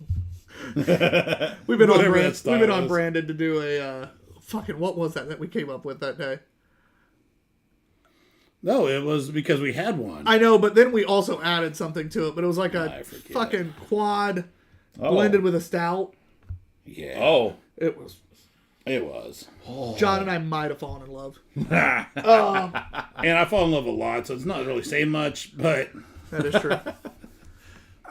We've been on Whatever brand, that style we've been on is. branded to do a fucking what was that we came up with that day? No, it was because we had one. I know, but then we also added something to it. But it was like a I forget. fucking quad Oh. blended with a stout. Yeah. Oh. It was. It was. John and I might have fallen in love. And I fall in love a lot, so it's not really saying much, but That is true.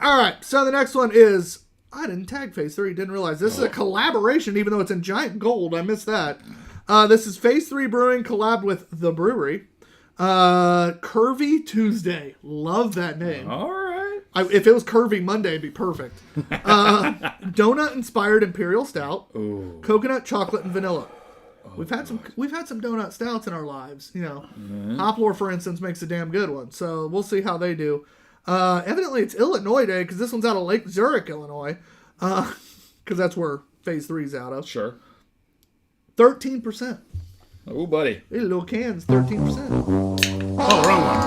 All right, so the next one is I didn't tag Phase 3. Didn't realize this is a collaboration, even though it's in giant gold. I missed that. This is Phase 3 Brewing collabed with The Brewery. Curvy Tuesday. Love that name. All right. If it was Curvy Monday, it'd be perfect. Donut-inspired Imperial Stout. Ooh. Coconut, chocolate, and vanilla. We've had some donut stouts in our lives. You know, Hopplore, for instance, makes a damn good one. So we'll see how they do. Evidently, it's Illinois Day because this one's out of Lake Zurich, Illinois, because that's where Phase 3's out of. Sure. 13%. Oh, buddy. These little cans, 13%. oh, wrong one.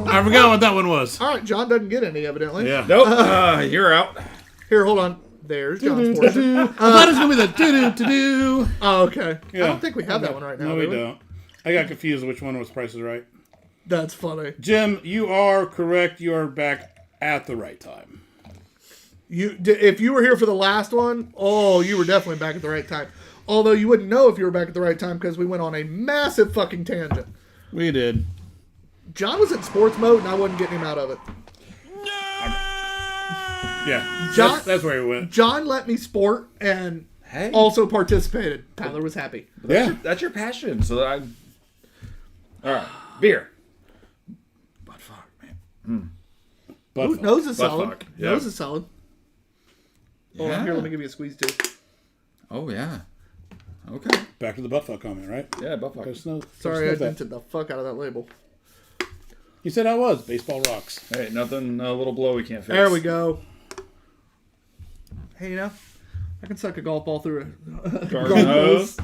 I forgot what that one was. All right, John doesn't get any, evidently. Yeah. Nope. You're out. Here, hold on. There's John's portion. I thought it was gonna be the do. Oh, okay. I Yeah. don't think we have that one right now. No, do we don't. I got confused which one was Price is Right. That's funny. Jim, you are correct. You are back at the right time. If you were here for the last one, you were definitely back at the right time. Although you wouldn't know if you were back at the right time because we went on a massive fucking tangent. We did. John was in sports mode and I wasn't getting him out of it. Yeah. John- That's where we went. John let me sport and Hey. also participated. Tyler was happy. Yeah. That's your passion. So All right. Beer. But fuck, man. But Ooh, nose is Butt solid. fuck. Yeah. Nose is solid. Hold on, Yeah. here, let me give you a squeeze too. Oh, yeah. Okay. back to the butt fuck comment, right? Yeah, butt fuck. There's no, Sorry, I there's no dented the fuck out of that label. You said I was. Baseball rocks. Hey, nothing, a little blow we can't fix. There we go. Hey, you know, I can suck a golf ball through a Garden hose.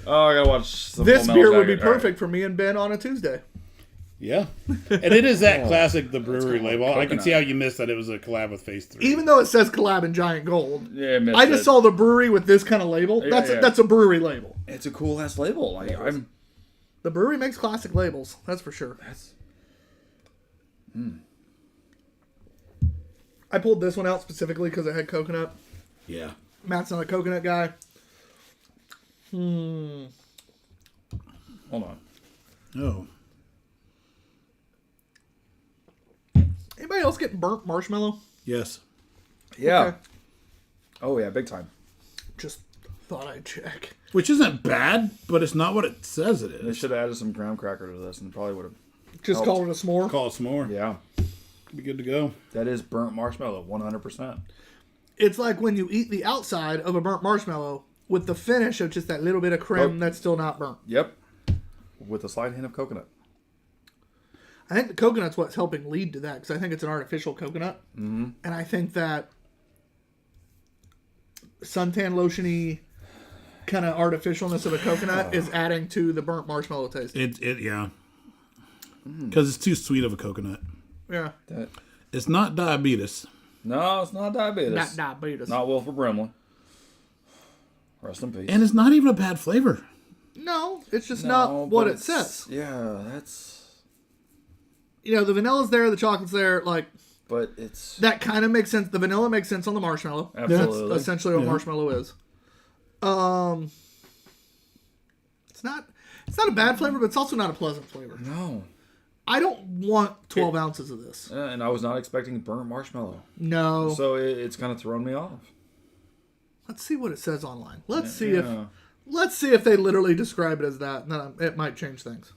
Oh, I gotta watch some This Full beer Metal would be Jacket. All right. perfect for me and Ben on a Tuesday. Yeah. And it is that classic, the brewery label. I can coconut. see how you missed that it was a collab with Phase 3. Even though it says collab in giant gold, Yeah, I missed I just it. saw the brewery with this kind of label. Yeah, That's yeah. that's a brewery label. It's a cool ass label. Like I'm. The brewery makes classic labels. That's for sure. That's. I pulled this one out specifically because it had coconut. Yeah. Matt's not a coconut guy. Hold on. Oh. Anybody else getting burnt marshmallow? Yes. Yeah. Okay. Oh yeah, big time. Just thought I'd check. Which isn't bad, but it's not what it says it They is. should have added some graham cracker to this, and probably would have. Just Helped. call it a s'more. Call it some more. Yeah, Be good to go. that is burnt marshmallow, 100%. It's like when you eat the outside of a burnt marshmallow with the finish of just that little bit of creme Oh. that's still not burnt. Yep. With a slight hint of coconut. I think the coconut's what's helping lead to that because I think it's an artificial coconut. Mm-hmm. And I think that suntan lotion-y kind of artificialness of a coconut is adding to the burnt marshmallow taste. Yeah. Because it's too sweet of a coconut. Yeah. That, It's not diabetes. no, it's not diabetes. Not diabetes. Not Wilford Brimley. Rest in peace. And it's not even a bad flavor. No, it's just No, not what but it it's- says. Yeah, that's. You know, the vanilla's there, the chocolate's there, like, But it's that kind of makes sense. The vanilla makes sense on the marshmallow. Absolutely. That's essentially what marshmallow is. It's not a bad flavor, but it's also not a pleasant flavor. no. I don't want 12 ounces of this. And I was not expecting burnt marshmallow, No. so it's kind of thrown me off. Let's see what it says online. Let's see Yeah. if they literally describe it as that. And then it might change things.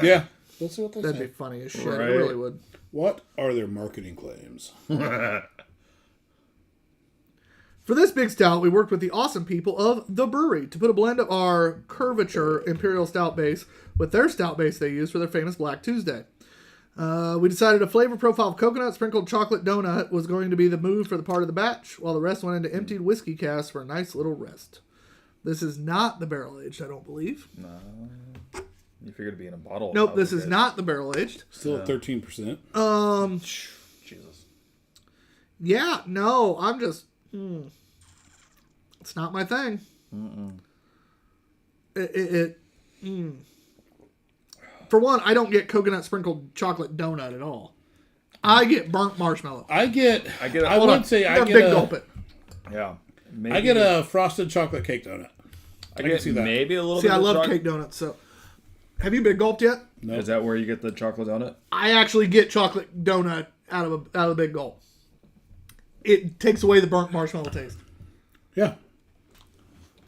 Yeah. Let's see what they That'd say. be funny as shit. Right. It really would. What are their marketing claims? For this big stout, we worked with the awesome people of The Brewery to put a blend of our Curvature Imperial Stout base with their stout base they use for their famous Black Tuesday. We decided a flavor profile of coconut sprinkled chocolate donut was going to be the move for the part of the batch, while the rest went into emptied whiskey casks for a nice little rest. This is not the barrel aged, I don't believe. No. You figured it'd be in a bottle. Nope, this is not the barrel aged. Still at 13%. Jesus. Yeah, no, I'm just... It's not my thing. For one, I don't get coconut sprinkled chocolate donut at all. I get burnt marshmallow. I Hold would on. say You I gotta get big a, gulp it. Yeah. Maybe, I get a frosted chocolate cake donut. I can get see that. maybe a little See, bit I of love choc- cake donuts, so... Have you big gulped yet? No. Is that where you get the chocolate donut? I actually get chocolate donut out of a big gulp. It takes away the burnt marshmallow taste. Yeah.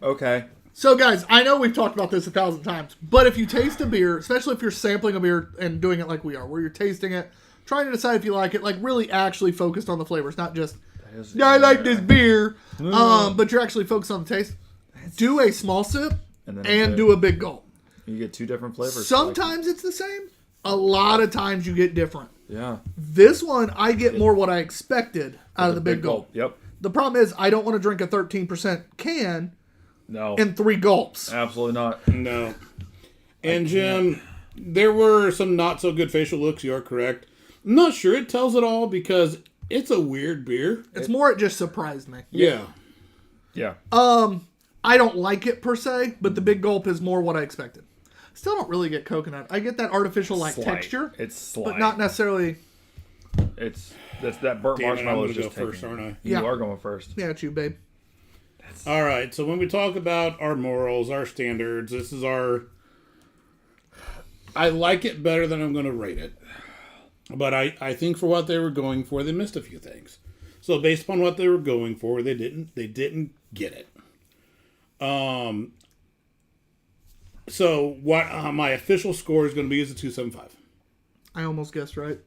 Okay. So, guys, I know we've talked about this 1,000 times, but if you taste a beer, especially if you're sampling a beer and doing it like we are, where you're tasting it, trying to decide if you like it, like really actually focused on the flavors, not just, yeah, I like this beer, but you're actually focused on the taste, do a small sip and do a big gulp. You get two different flavors. Sometimes it's the same. A lot of times you get different. Yeah. This one, I get more what I expected out of the big gulp. Yep. The problem is I don't want to drink a 13% can No. in 3 gulps. Absolutely not. No. And Jim, there were some not so good facial looks. You are correct. I'm not sure it tells it all because it's a weird beer. It's more it just surprised me. Yeah. Yeah. I don't like it per se, but the big gulp is more what I expected. Still don't really get coconut. I get that artificial like Slight. texture, It's slight. but not necessarily. That's that burnt Damn it, I'm marshmallow going is to go just first, taking- aren't I? You Yeah. are going first. Yeah, it's you, babe. All right. So when we talk about our morals, our standards, this is our... I like it better than I'm going to rate it. But I think for what they were going for, they missed a few things. So based upon what they were going for, they didn't get it. So what my official score is going to be is a 2.75. I almost guessed right.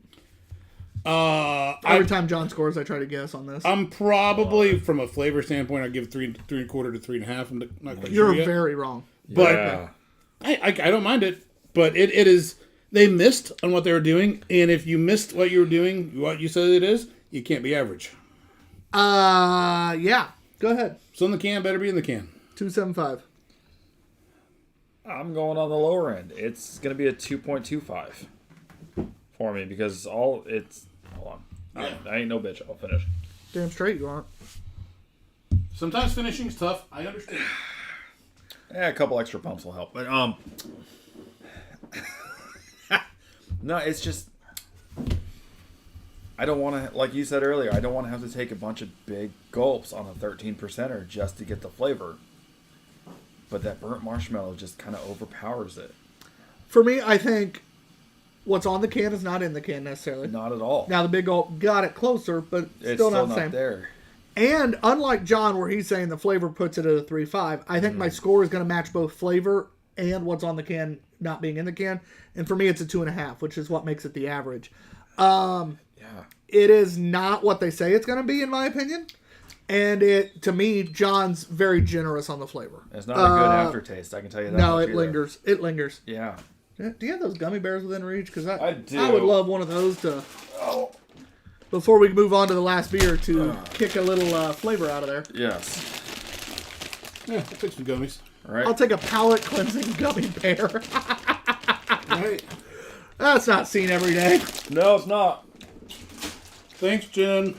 Every Every time John scores, I try to guess on this. I'm probably, from a flavor standpoint, I'd give 3.25 to 3.5. I'm not quite You're sure yet. very wrong. But Yeah. I don't mind it. But it is, they missed on what they were doing. And if you missed what you were doing, what you said it is, you can't be average. Yeah. Go ahead. So in the can, better be in the can. 2.75. I'm going on the lower end. It's going to be a 2.25 for me because hold on. I ain't no bitch. I'll finish. Damn straight you aren't. Sometimes finishing's tough. I understand. Yeah, a couple extra pumps will help. But no, it's just I don't want to, like you said earlier, I don't want to have to take a bunch of big gulps on a 13%er just to get the flavor. But that burnt marshmallow just kind of overpowers it. For me, I think what's on the can is not in the can necessarily. Not at all. Now the big gulp got it closer, but It's still not the same. there. And unlike John, where he's saying the flavor puts it at a 3.5, I think my score is going to match both flavor and what's on the can not being in the can. And for me, it's a 2.5, which is what makes it the average. Yeah. It is not what they say it's going to be, in my opinion. And it, to me, John's very generous on the flavor. It's not a good aftertaste, I can tell you that. No, much it either. lingers. It lingers. Yeah. Do you have those gummy bears within reach? Because I do. I would love one of those to. Before we move on to the last beer, to kick a little flavor out of there. Yes. Yeah, I'll take some gummies. All right. I'll take a palate cleansing gummy bear. Right. That's not seen every day. No, it's not. Thanks, Jen.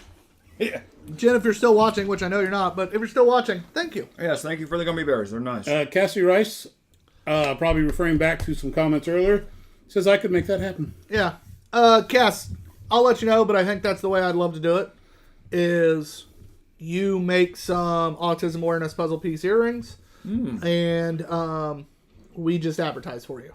Yeah. Jen, if you're still watching, which I know you're not, but if you're still watching, thank you. Yes, thank you for the gummy bears. They're nice. Cassie Rice, probably referring back to some comments earlier, says I could make that happen. Yeah. Cass, I'll let you know, but I think that's the way I'd love to do it, is you make some autism awareness puzzle piece earrings, and we just advertise for you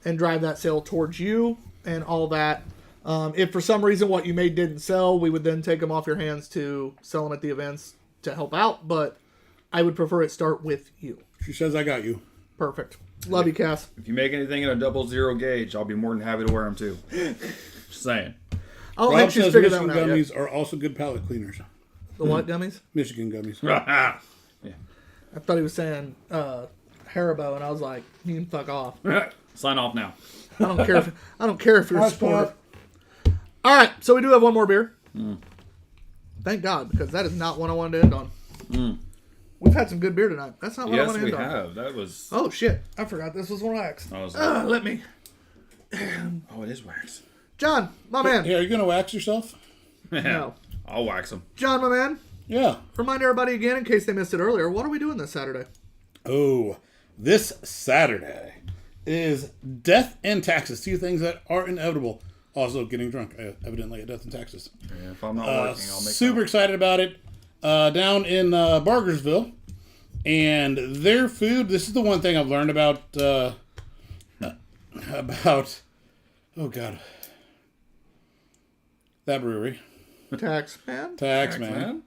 and drive that sale towards you and all that. If for some reason what you made didn't sell, we would then take them off your hands to sell them at the events to help out, but I would prefer it start with you. She says I got you. Perfect. Love you, Cass. If you make anything in a 00 gauge, I'll be more than happy to wear them too. Just saying. I don't Rob think she's says figured that Michigan one out yet. gummies are also good palate cleaners. The what gummies? Michigan gummies. I thought he was saying Haribo, and I was like, you can fuck off. Sign off now. I don't care if you're a sport. All right, so we do have one more beer. Thank God, because that is not one I wanted to end on. We've had some good beer tonight. That's not what I Yes, want to we end on. have. That was. Oh shit! I forgot this was wax. I was Let me, oh, it is wax. John, my man. Hey, are you going to wax yourself? No, I'll wax them. John, my man. Yeah. Remind everybody again, in case they missed it earlier. What are we doing this Saturday? Oh, this Saturday is Death and Taxes. Two things that are inevitable. Also, getting drunk, evidently, at Death and Taxes. Yeah, if I'm not working, I'll make Super excited about it. Down in Bargersville. And their food, this is the one thing I've learned about, oh God, that brewery. Tax man. Tax, man. man.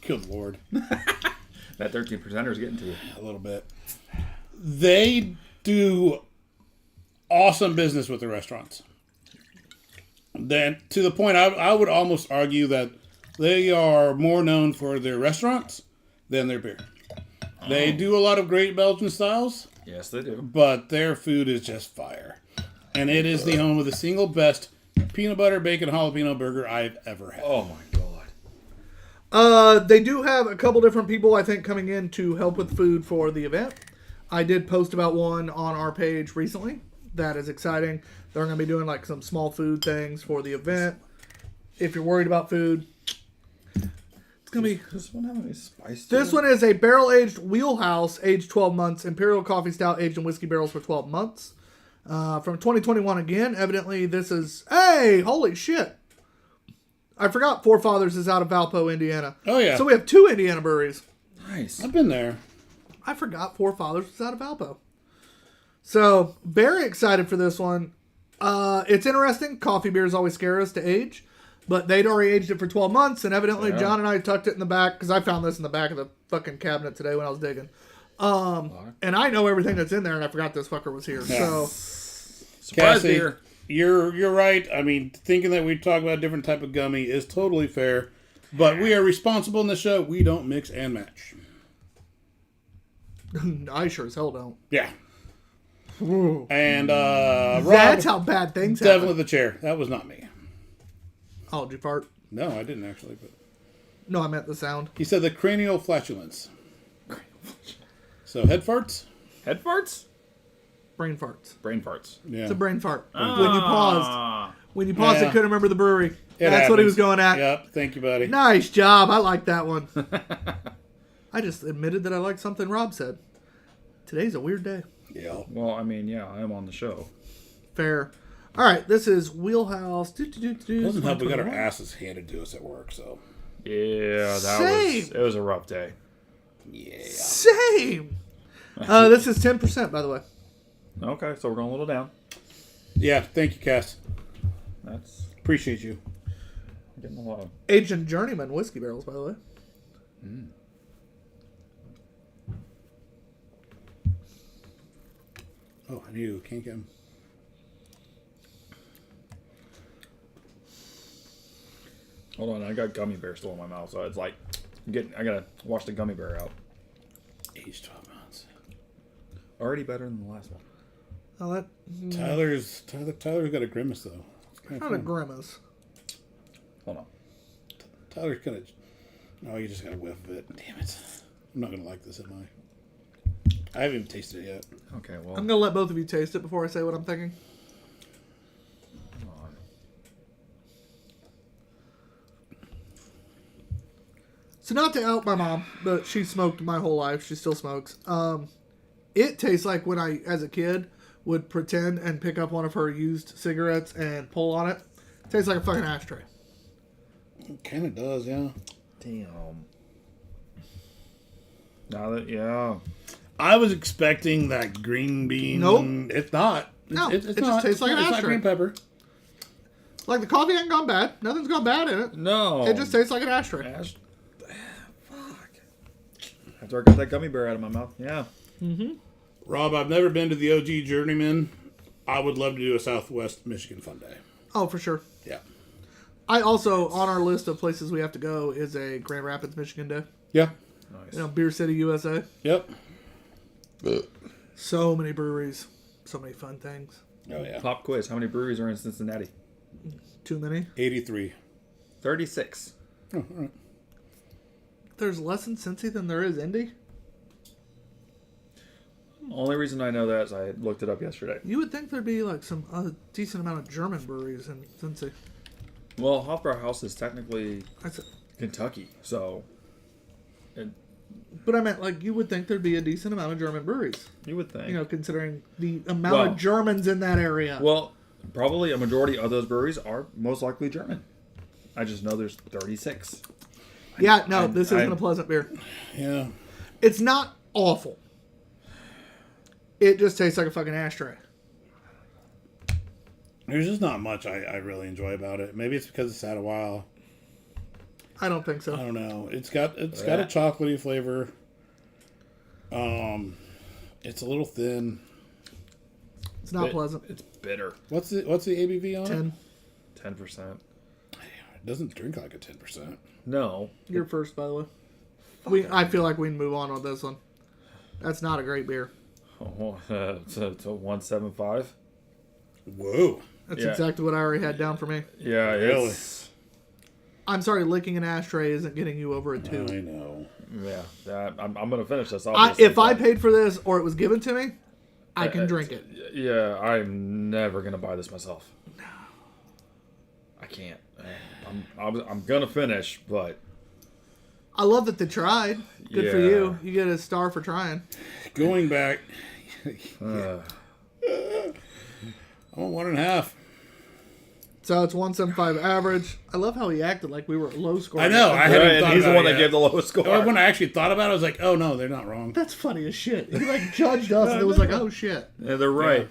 Good Lord. That 13% is getting to you. A little bit. They do awesome business with the restaurants. Then, to the point, I would almost argue that they are more known for their restaurants than their beer. They do a lot of great Belgian styles, Yes, they do. but their food is just fire. And it is the home of the single best peanut butter bacon jalapeno burger I've ever had. Oh my God. They do have a couple different people, I think, coming in to help with food for the event. I did post about one on our page recently. That is exciting. They're going to be doing like some small food things for the event. If you're worried about food, it's going to be... Does this one have any spice to This it? one is a barrel-aged Wheelhouse, aged 12 months, Imperial Coffee Stout, aged in whiskey barrels for 12 months. From 2021 again. Evidently, this is... Hey, holy shit. I forgot Forefathers is out of Valpo, Indiana. Oh, yeah. So we have two Indiana breweries. Nice. I've been there. I forgot Forefathers was out of Valpo. So, very excited for this one. It's interesting. Coffee beers always scare us to age. But they'd already aged it for 12 months, and evidently John and I tucked it in the back, because I found this in the back of the fucking cabinet today when I was digging. And I know everything that's in there, and I forgot this fucker was here. So, Surprise Cassie, beer. You're right. I mean, thinking that we talk about a different type of gummy is totally fair. But we are responsible in the show. We don't mix and match. I sure as hell don't. Yeah. And Rob, That's how bad things definitely happen. the chair. That was not me. Oh, did you fart? No, I didn't actually. But No, I meant the sound. he said the cranial flatulence. So head farts. Head farts? Brain farts. Brain farts. Yeah. It's a brain fart. When you paused. When you paused, Yeah. I couldn't remember the brewery. It That's what he was happens. going at. Yep. Thank you, buddy. Nice job. I like that one. I just admitted that I liked something Rob said. Today's a weird day. Yeah. Well, I mean, yeah, I am on the show. Fair. All right, this is Wheelhouse. Doesn't help. We got our asses handed to us at work, so Yeah, Same. it was a rough day. yeah. Same. This is 10%, by the way. Okay, so we're going a little down. Yeah. Thank you, Cass. That's Appreciate you. getting a lot of. Aged in Journeyman whiskey barrels, by the way. Oh, I knew. Can't get him. Hold on, I got gummy bear still in my mouth, so it's like I gotta wash the gummy bear out. Aged 12 months. Already better than the last one. Oh, that Tyler's got a grimace though. It's kind not of a fun. grimace. Hold on. Tyler's gonna. Oh, you just got a whiff of it. Damn it! I'm not gonna like this, am I? I haven't even tasted it yet. Okay, well, I'm gonna let both of you taste it before I say what I'm thinking. come on. So not to out my mom, but she smoked my whole life. She still smokes. It tastes like when I, as a kid, would pretend and pick up one of her used cigarettes and pull on it. It tastes like a fucking ashtray. It kind of does, yeah. Damn. Now that I was expecting that green bean. Nope. It's not. No, it's it just not. tastes like an It's not ashtray. green pepper. Like the coffee ain't gone bad. Nothing's gone bad in it. no, It just tastes like an ashtray. Fuck. After I got that gummy bear out of my mouth, yeah. Rob, I've never been to the OG Journeyman. I would love to do a Southwest Michigan Fun Day. Oh, for sure. Yeah. I also, on our list of places we have to go, is a Grand Rapids, Michigan Day. Yeah. Beer City, USA. Yep. So many breweries. So many fun things. Oh, yeah. Pop quiz. How many breweries are in Cincinnati? Too many. 83. 36. Oh, all right. There's less in Cincy than there is Indy. Only reason I know that is I looked it up yesterday. You would think there'd be like some decent amount of German breweries in Cincy. Well, Hofbrauhaus is technically That's it. Kentucky, so But I meant like you would think there'd be a decent amount of German breweries. you would think. You know, considering the amount Well- of Germans in that area. Well, probably a majority of those breweries are most likely German. I just know there's 36. yeah, no, I- this isn't I- a pleasant beer. Yeah. It's not awful. It just tastes like a fucking ashtray. There's just not much I really enjoy about it. Maybe it's because it's had a while. I don't think I so. don't know. It's got a chocolatey flavor. It's a little thin. It's not pleasant. It's bitter. What's the ABV on 10. 10%. it? It doesn't drink like a 10%. No. You're first, by the way. I feel like we can move on with this one. That's not a great beer. Oh, it's a 175. Whoa. That's Yeah. exactly what I already had down for me. Yeah, Really? it's... I'm sorry, licking an ashtray isn't getting you over a 2. I know. Yeah, I'm going to finish this. If I paid for this or it was given to me, I can drink it. Yeah, I'm never going to buy this myself. No. I can't. I'm going to finish, but... I love that they tried. Good for Yeah. you. You get a star for trying. Going back, I'm on 1.5. So it's 175 average. I love how he acted like we were low score. I know. I hadn't Right, and thought he's the about one it that yet. gave the lowest score. When I actually thought about it, I was like, oh no, they're not wrong. That's funny as shit. He like judged us and it was like, oh shit. Yeah, they're right.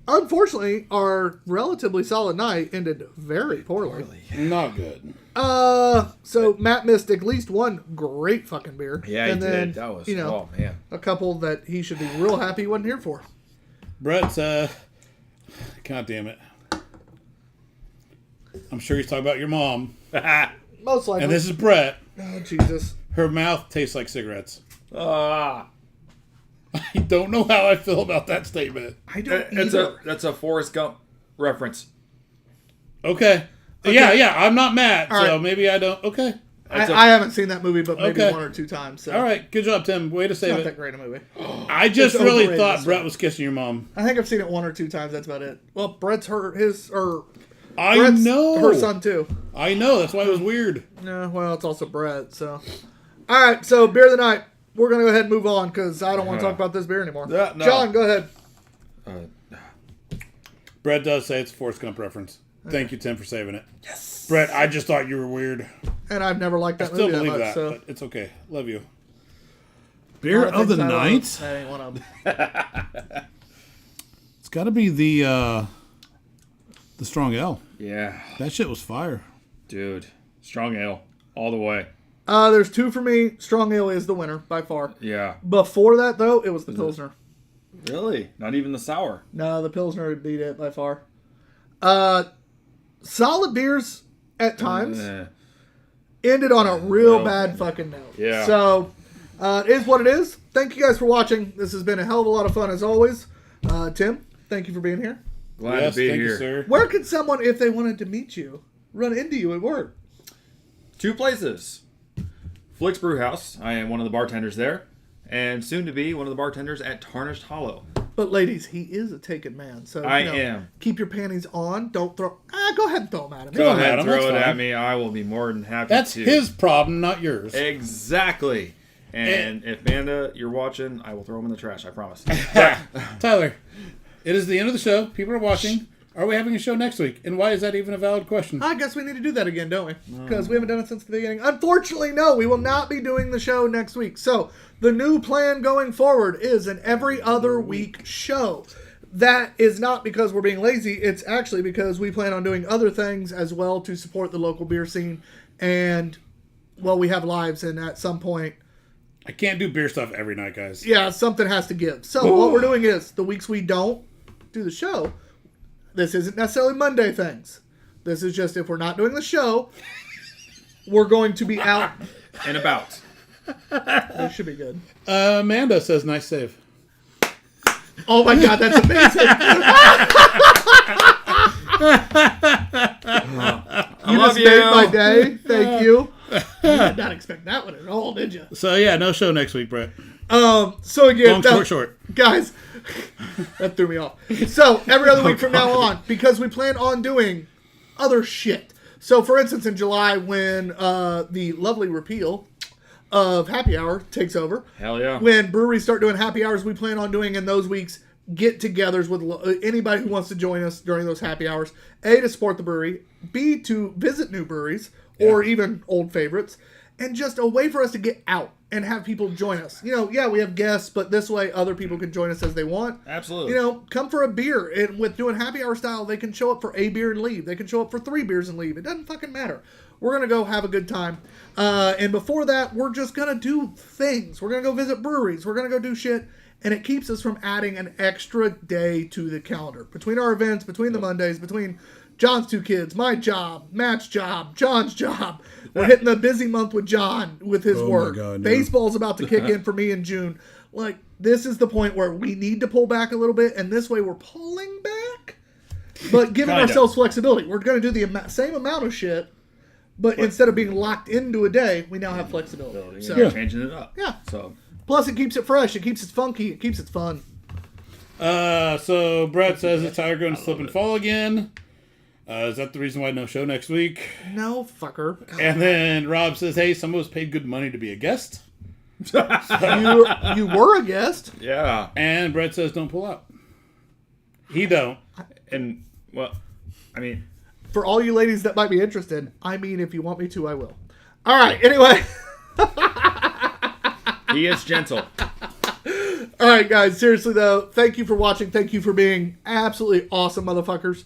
Unfortunately, our relatively solid night ended very poorly. Not good. So Matt missed at least one great fucking beer. Yeah, and he then, did. That was... you know, oh, man. a couple that he should be real happy he wasn't here for. Brett's, God damn it. I'm sure he's talking about your mom. Most likely. And this is Brett. Oh, Jesus. Her mouth tastes like cigarettes. Ah. I don't know how I feel about that statement. I don't That's either. a Forrest Gump reference. Okay. Yeah, I'm not Matt, All so right. maybe I don't. Okay. I haven't seen that movie but maybe Okay. 1 or 2 times. So All right. Good job, Tim. Way to It's save not it. that great a movie. I just It's really overrated, thought this Brett one. was kissing your mom. I think I've seen it 1 or 2 times. That's about it. Well, Brett's Brett's I know. her son too. I know. That's why it was weird. Yeah, well, it's also Brett. So, all right. So beer of the night. We're gonna go ahead and move on because I don't want to talk about this beer anymore. Yeah, no. John, go ahead. Brett does say it's a Forrest Gump reference. Thank you, Tim, for saving it. Yes. Brett, I just thought you were weird. And I've never liked that Still movie believe that much. that, So but it's okay. Love you. Beer A lot of the things I love. night? That ain't one of them. It's got to be the Strong Ale. Yeah, That shit was fire. dude. Strong ale. All the way. There's 2 for me. Strong Ale is the winner by far. Yeah. Before that, though, it was the Pilsner. Really? Not even the sour. No, the Pilsner beat it by far. Solid beers at times. Ended on a real bad fucking note. Yeah. So, it is what it is. Thank you guys for watching. This has been a hell of a lot of fun as always. Tim, thank you for being here. Glad Yes, to be thank here. you, sir. Where could someone, if they wanted to meet you, run into you at work? 2 places. Flick's Brew House. I am one of the bartenders there. And soon to be one of the bartenders at Tarnished Hollow. But ladies, he is a taken man. So I am. Keep your panties on. Don't throw. Go ahead and throw them at him. Go ahead, Adam, throw that's it fine. at me. I will be more than happy That's to. his problem, not yours. Exactly. And if Manda, you're watching, I will throw them in the trash. I promise. Tyler, it is the end of the show. People are watching. Are we having a show next week? And why is that even a valid question? I guess we need to do that again, don't we? Because we haven't done it since the beginning. Unfortunately, no, we will not be doing the show next week. So the new plan going forward is an every other week show. That is not because we're being lazy. It's actually because we plan on doing other things as well to support the local beer scene. And, well, we have lives, and at some point, I can't do beer stuff every night, guys. yeah, something has to give. So what we're doing is the weeks we don't do the show, this isn't necessarily Monday things. This is just if we're not doing the show, we're going to be out. And about. This should be good. Amanda says, nice save. Oh my god, that's amazing. You love just made you. my day. Thank you. You did not expect that one at all, did you? So, yeah, no show next week, Brett. So again, Long, short. guys, that threw me off. So every other week from now on, because we plan on doing other shit. So for instance, in July, when the lovely repeal of Happy Hour takes over, Hell yeah. when breweries start doing happy hours, we plan on doing in those weeks get-togethers with anybody who wants to join us during those happy hours. A, to support the brewery. B, to visit new breweries or even old favorites. And just a way for us to get out and have people join us. You know, yeah, we have guests, but this way other people can join us as they want. Absolutely. You know, come for a beer. And with doing happy hour style, they can show up for a beer and leave. They can show up for 3 beers and leave. It doesn't fucking matter. We're going to go have a good time. And before that, we're just going to do things. We're going to go visit breweries. We're going to go do shit. And it keeps us from adding an extra day to the calendar. Between our events, between the Mondays, between John's 2 kids, my job, Matt's job, John's job. We're hitting the busy month with John with his work. God, no. Baseball's about to kick in for me in June. Like, this is the point where we need to pull back a little bit. And this way we're pulling back, but giving Kinda. ourselves flexibility. We're going to do the same amount of shit. But instead of being locked into a day, we now have flexibility. So, Changing it up. Yeah. So plus, it keeps it fresh. It keeps it funky. It keeps it fun. So Brett says it's either going to slip and fall again. Is that the reason why no show next week? No, fucker. And then Rob says, hey, someone was paid good money to be a guest. You were a guest. yeah. And Brett says don't pull out. He don't. And well, I mean, For all you ladies that might be interested, I mean, if you want me to, I will. All right. Anyway. he is gentle. All right, guys. Seriously, though, thank you for watching. Thank you for being absolutely awesome motherfuckers.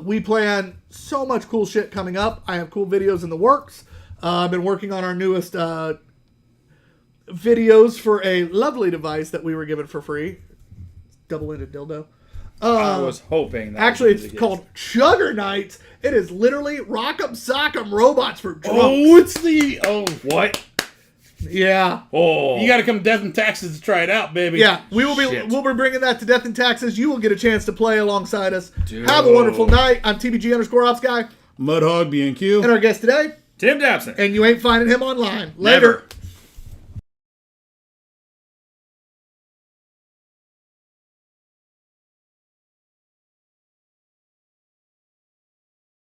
We plan so much cool shit coming up. I have cool videos in the works. I've been working on our newest videos for a lovely device that we were given for free. Double-ended dildo. I was hoping that Actually, was it's the called Juggernights. It is literally Rock'em Sock'em robots for drunks. Oh, it's the... Oh, case. What? Yeah. Oh. you got to come to Death and Taxes to try it out, baby. Yeah, we'll be bringing that to Death and Taxes. You will get a chance to play alongside us. Dude. Have a wonderful night. I'm TBG_Ops guy, Mudhog, B&Q. and our guest today, Tim Dabson. and you ain't finding him online. Never. Later.